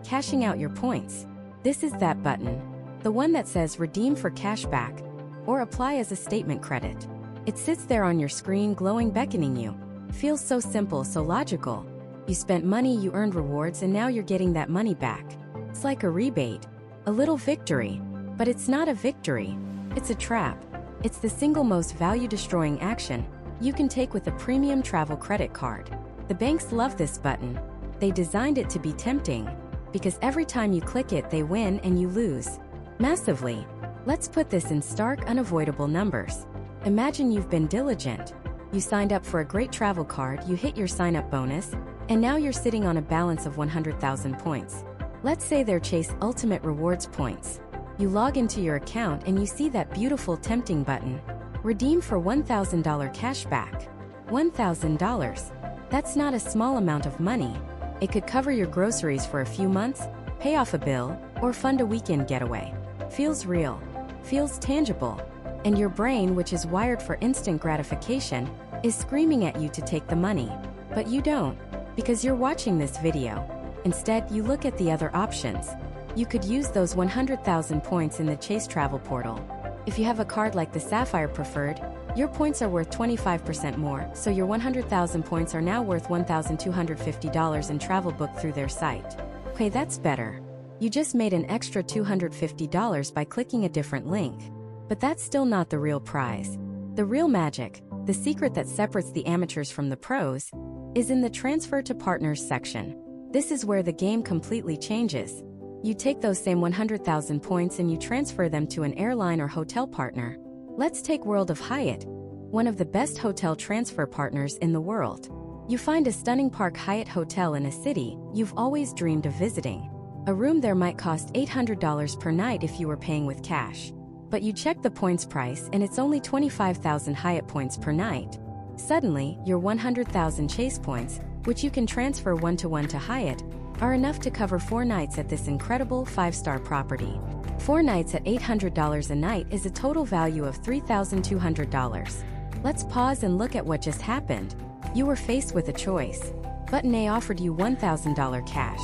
Cashing out your points. This is that button. The one that says redeem for cashback, or apply as a statement credit. It sits there on your screen glowing, beckoning you. Feels so simple, so logical. You spent money, you earned rewards, and now you're getting that money back. It's like a rebate. A little victory. But it's not a victory. It's a trap. It's the single most value-destroying action you can take with a premium travel credit card. The banks love this button. They designed it to be tempting, because every time you click it, they win and you lose. Massively. Let's put this in stark, unavoidable numbers. Imagine you've been diligent. You signed up for a great travel card, you hit your sign-up bonus, and now you're sitting on a balance of 100,000 points. Let's say they're Chase Ultimate Rewards points. You log into your account and you see that beautiful tempting button. Redeem for $1,000 cashback. $1,000. That's not a small amount of money. It could cover your groceries for a few months, pay off a bill, or fund a weekend getaway. Feels real. Feels tangible. And your brain, which is wired for instant gratification, is screaming at you to take the money. But you don't, because you're watching this video. Instead, you look at the other options. You could use those 100,000 points in the Chase Travel Portal. If you have a card like the Sapphire Preferred, your points are worth 25% more, so your 100,000 points are now worth $1,250 in travel booked through their site. Okay, that's better. You just made an extra $250 by clicking a different link. But that's still not the real prize. The real magic, the secret that separates the amateurs from the pros, is in the Transfer to Partners section. This is where the game completely changes. You take those same 100,000 points and you transfer them to an airline or hotel partner. Let's take World of Hyatt, one of the best hotel transfer partners in the world. You find a stunning Park Hyatt hotel in a city you've always dreamed of visiting. A room there might cost $800 per night if you were paying with cash. But you check the points price and it's only 25,000 Hyatt points per night. Suddenly, your 100,000 Chase points, which you can transfer one-to-one to Hyatt, are enough to cover 4 nights at this incredible 5-star property. 4 nights at $800 a night is a total value of $3,200. Let's pause and look at what just happened. You were faced with a choice. Button A offered you $1,000 cash.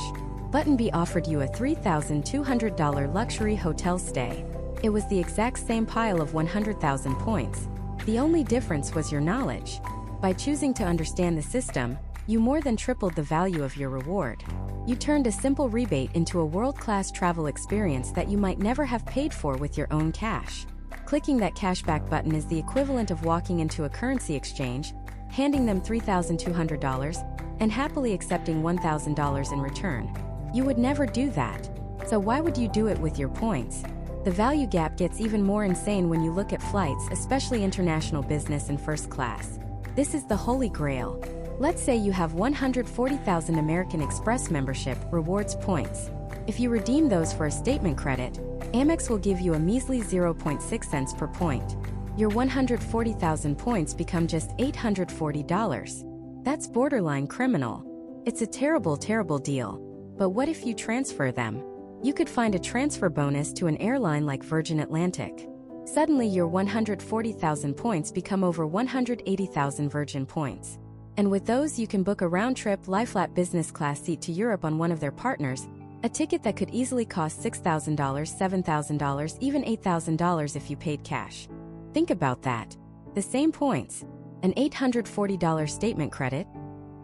Button B offered you a $3,200 luxury hotel stay. It was the exact same pile of 100,000 points. The only difference was your knowledge. By choosing to understand the system, you more than tripled the value of your reward. You turned a simple rebate into a world-class travel experience that you might never have paid for with your own cash. Clicking that cashback button is the equivalent of walking into a currency exchange, handing them $3,200, and happily accepting $1,000 in return. You would never do that. So why would you do it with your points? The value gap gets even more insane when you look at flights, especially international business and first class. This is the holy grail. Let's say you have 140,000 American Express membership rewards points. If you redeem those for a statement credit, Amex will give you a measly 0.6 cents per point. Your 140,000 points become just $840. That's borderline criminal. It's a terrible, terrible deal. But what if you transfer them? You could find a transfer bonus to an airline like Virgin Atlantic. Suddenly your 140,000 points become over 180,000 Virgin points. And with those you can book a round-trip lie-flat business class seat to Europe on one of their partners, a ticket that could easily cost $6,000, $7,000, even $8,000 if you paid cash. Think about that. The same points, an $840 statement credit,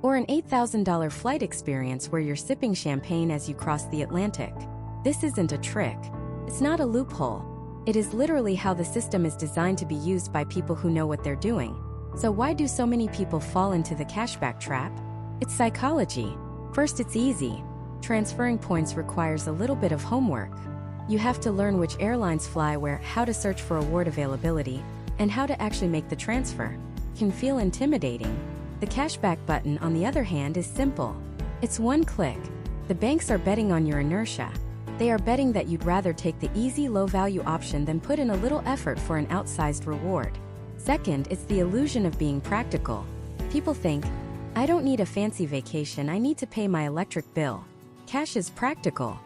or an $8,000 flight experience where you're sipping champagne as you cross the Atlantic. This isn't a trick. It's not a loophole. It is literally how the system is designed to be used by people who know what they're doing. So why do so many people fall into the cashback trap? It's psychology. First, it's easy. Transferring points requires a little bit of homework. You have to learn which airlines fly where, how to search for award availability, and how to actually make the transfer. It can feel intimidating. The cashback button, on the other hand, is simple. It's one click. The banks are betting on your inertia. They are betting that you'd rather take the easy, low-value option than put in a little effort for an outsized reward. Second, it's the illusion of being practical. People think, I don't need a fancy vacation, I need to pay my electric bill. Cash is practical.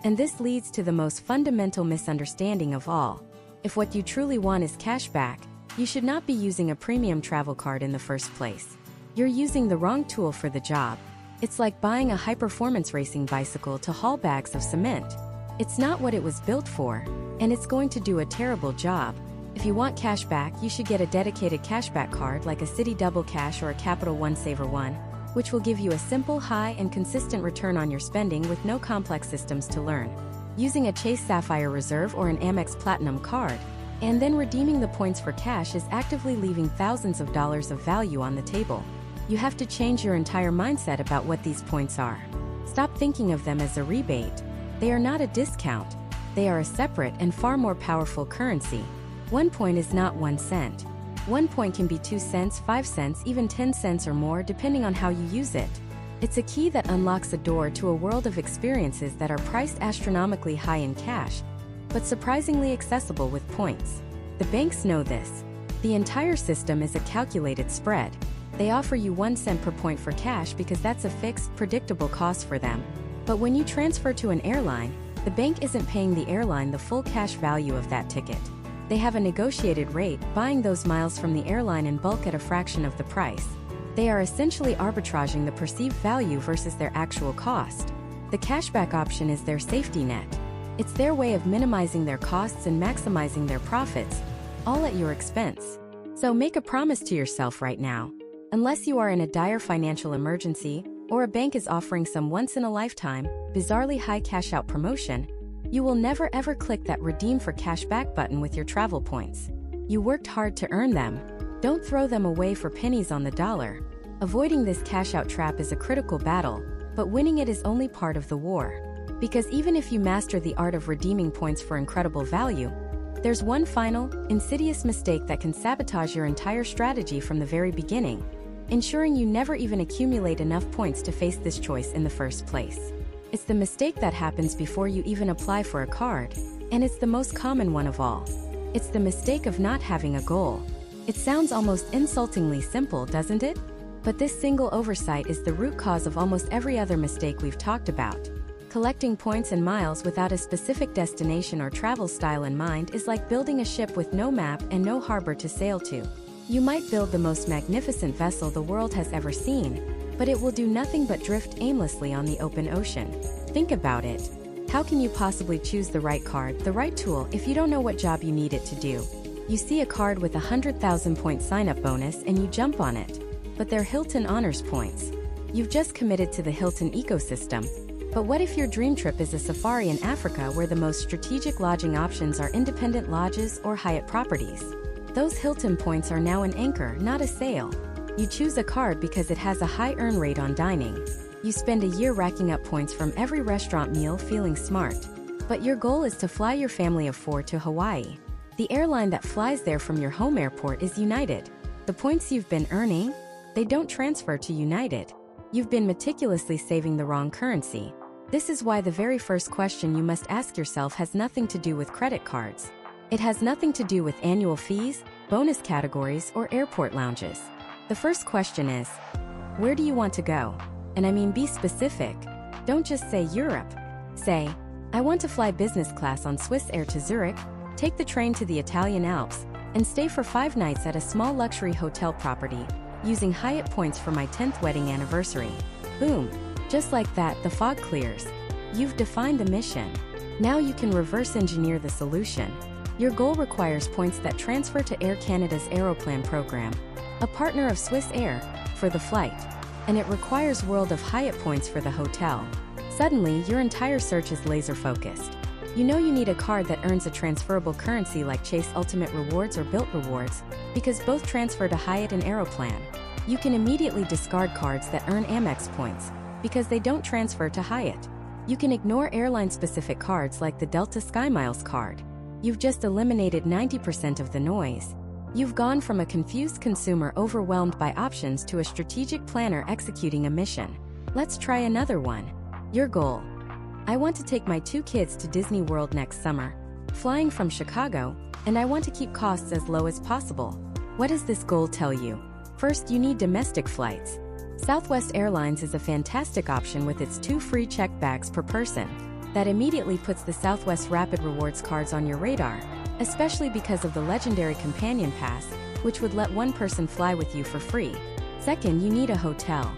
And this leads to the most fundamental misunderstanding of all. If what you truly want is cash back, you should not be using a premium travel card in the first place. You're using the wrong tool for the job. It's like buying a high-performance racing bicycle to haul bags of cement. It's not what it was built for, and it's going to do a terrible job. If you want cash back, you should get a dedicated cashback card like a Citi Double Cash or a Capital One Saver One, which will give you a simple, high, and consistent return on your spending with no complex systems to learn. Using a Chase Sapphire Reserve or an Amex Platinum card, and then redeeming the points for cash is actively leaving thousands of dollars of value on the table. You have to change your entire mindset about what these points are. Stop thinking of them as a rebate. They are not a discount. They are a separate and far more powerful currency. 1 point is not 1 cent. 1 point can be 2 cents, 5 cents, even 10 cents or more depending on how you use it. It's a key that unlocks a door to a world of experiences that are priced astronomically high in cash, but surprisingly accessible with points. The banks know this. The entire system is a calculated spread. They offer you 1 cent per point for cash because that's a fixed, predictable cost for them. But when you transfer to an airline, the bank isn't paying the airline the full cash value of that ticket. They have a negotiated rate, buying those miles from the airline in bulk at a fraction of the price. They are essentially arbitraging the perceived value versus their actual cost. The cashback option is their safety net. It's their way of minimizing their costs and maximizing their profits, all at your expense. So make a promise to yourself right now. Unless you are in a dire financial emergency, or a bank is offering some once-in-a-lifetime, bizarrely high cash-out promotion, you will never ever click that redeem for cash back button with your travel points. You worked hard to earn them. Don't throw them away for pennies on the dollar. Avoiding this cash-out trap is a critical battle, but winning it is only part of the war. Because even if you master the art of redeeming points for incredible value, there's one final, insidious mistake that can sabotage your entire strategy from the very beginning, ensuring you never even accumulate enough points to face this choice in the first place. It's the mistake that happens before you even apply for a card, and it's the most common one of all. It's the mistake of not having a goal. It sounds almost insultingly simple, doesn't it? But this single oversight is the root cause of almost every other mistake we've talked about. Collecting points and miles without a specific destination or travel style in mind is like building a ship with no map and no harbor to sail to. You might build the most magnificent vessel the world has ever seen, but it will do nothing but drift aimlessly on the open ocean. Think about it. How can you possibly choose the right card, the right tool, if you don't know what job you need it to do? You see a card with a 100,000 point sign-up bonus and you jump on it. But they're Hilton Honors points. You've just committed to the Hilton ecosystem. But what if your dream trip is a safari in Africa where the most strategic lodging options are independent lodges or Hyatt properties? Those Hilton points are now an anchor, not a sail. You choose a card because it has a high earn rate on dining. You spend a year racking up points from every restaurant meal feeling smart. But your goal is to fly your family of 4 to Hawaii. The airline that flies there from your home airport is United. The points you've been earning? They don't transfer to United. You've been meticulously saving the wrong currency. This is why the very first question you must ask yourself has nothing to do with credit cards. It has nothing to do with annual fees, bonus categories, or airport lounges. The first question is, where do you want to go? And I mean, be specific. Don't just say Europe. Say, I want to fly business class on Swiss Air to Zurich, take the train to the Italian Alps, and stay for 5 nights at a small luxury hotel property, using Hyatt points for my 10th wedding anniversary. Boom. Just like that, the fog clears. You've defined the mission. Now you can reverse engineer the solution. Your goal requires points that transfer to Air Canada's Aeroplan program, a partner of Swiss Air, for the flight. And it requires World of Hyatt points for the hotel. Suddenly, your entire search is laser-focused. You know you need a card that earns a transferable currency like Chase Ultimate Rewards or Bilt Rewards, because both transfer to Hyatt and Aeroplan. You can immediately discard cards that earn Amex points, because they don't transfer to Hyatt. You can ignore airline-specific cards like the Delta SkyMiles card. You've just eliminated 90% of the noise. You've gone from a confused consumer overwhelmed by options to a strategic planner executing a mission. Let's try another one. Your goal. I want to take my 2 kids to Disney World next summer, flying from Chicago, and I want to keep costs as low as possible. What does this goal tell you? First, you need domestic flights. Southwest Airlines is a fantastic option with its 2 free check bags per person. That immediately puts the Southwest Rapid Rewards cards on your radar, especially because of the legendary Companion Pass, which would let 1 person fly with you for free. Second, you need a hotel.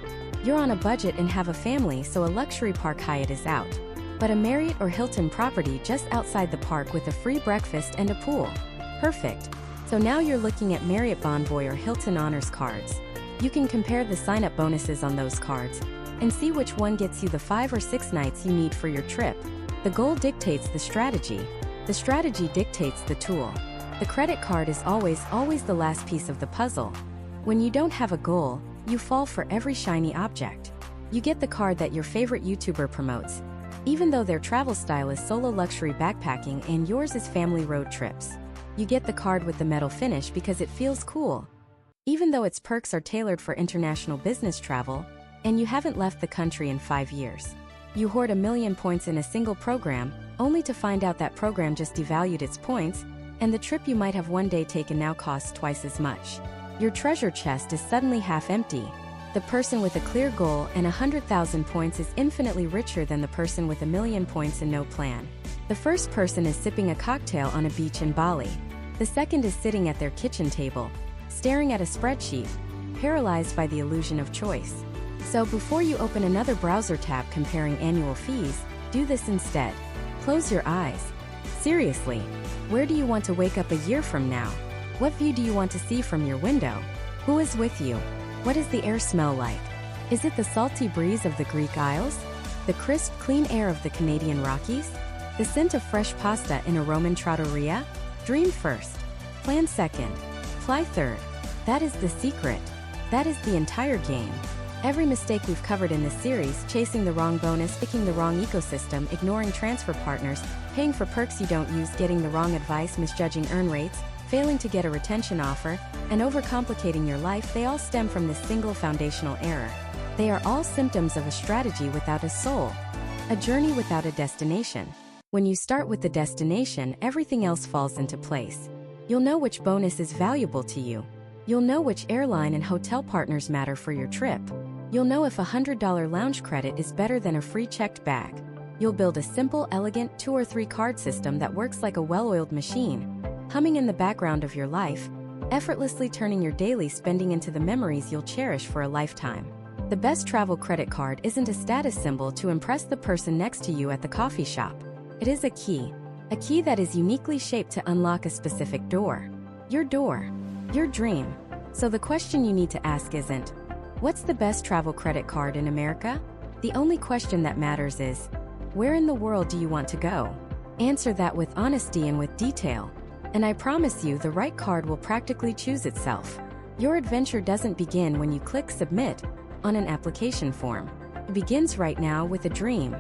You're on a budget and have a family, so a luxury park Hyatt is out. But a Marriott or Hilton property just outside the park with a free breakfast and a pool. Perfect. So now you're looking at Marriott Bonvoy or Hilton Honors cards. You can compare the sign-up bonuses on those cards and see which one gets you the 5 or 6 nights you need for your trip. The goal dictates the strategy. The strategy dictates the tool. The credit card is always the last piece of the puzzle. When you don't have a goal, you fall for every shiny object. You get the card that your favorite YouTuber promotes, even though their travel style is solo luxury backpacking and yours is family road trips. You get the card with the metal finish because it feels cool, even though its perks are tailored for international business travel, and you haven't left the country in 5 years. You hoard 1 million points in a single program, only to find out that program just devalued its points, and the trip you might have one day taken now costs twice as much. Your treasure chest is suddenly half empty. The person with a clear goal and 100,000 points is infinitely richer than the person with 1 million points and no plan. The first person is sipping a cocktail on a beach in Bali. The second is sitting at their kitchen table, staring at a spreadsheet, paralyzed by the illusion of choice. So before you open another browser tab comparing annual fees, do this instead. Close your eyes. Seriously, where do you want to wake up a year from now? What view do you want to see from your window? Who is with you? What does the air smell like? Is it the salty breeze of the Greek Isles? The crisp, clean air of the Canadian Rockies? The scent of fresh pasta in a Roman trattoria? Dream first. Plan second. Fly third. That is the secret. That is the entire game. Every mistake we've covered in this series, chasing the wrong bonus, picking the wrong ecosystem, ignoring transfer partners, paying for perks you don't use, getting the wrong advice, misjudging earn rates, failing to get a retention offer, and overcomplicating your life, they all stem from this single foundational error. They are all symptoms of a strategy without a soul. A journey without a destination. When you start with the destination, everything else falls into place. You'll know which bonus is valuable to you. You'll know which airline and hotel partners matter for your trip. You'll know if a $100 lounge credit is better than a free checked bag. You'll build a simple, elegant 2 or 3 card system that works like a well-oiled machine, humming in the background of your life, effortlessly turning your daily spending into the memories you'll cherish for a lifetime. The best travel credit card isn't a status symbol to impress the person next to you at the coffee shop. It is a key that is uniquely shaped to unlock a specific door, your dream. So the question you need to ask isn't, what's the best travel credit card in America? The only question that matters is, where in the world do you want to go? Answer that with honesty and with detail, and I promise you the right card will practically choose itself. Your adventure doesn't begin when you click submit on an application form. It begins right now with a dream.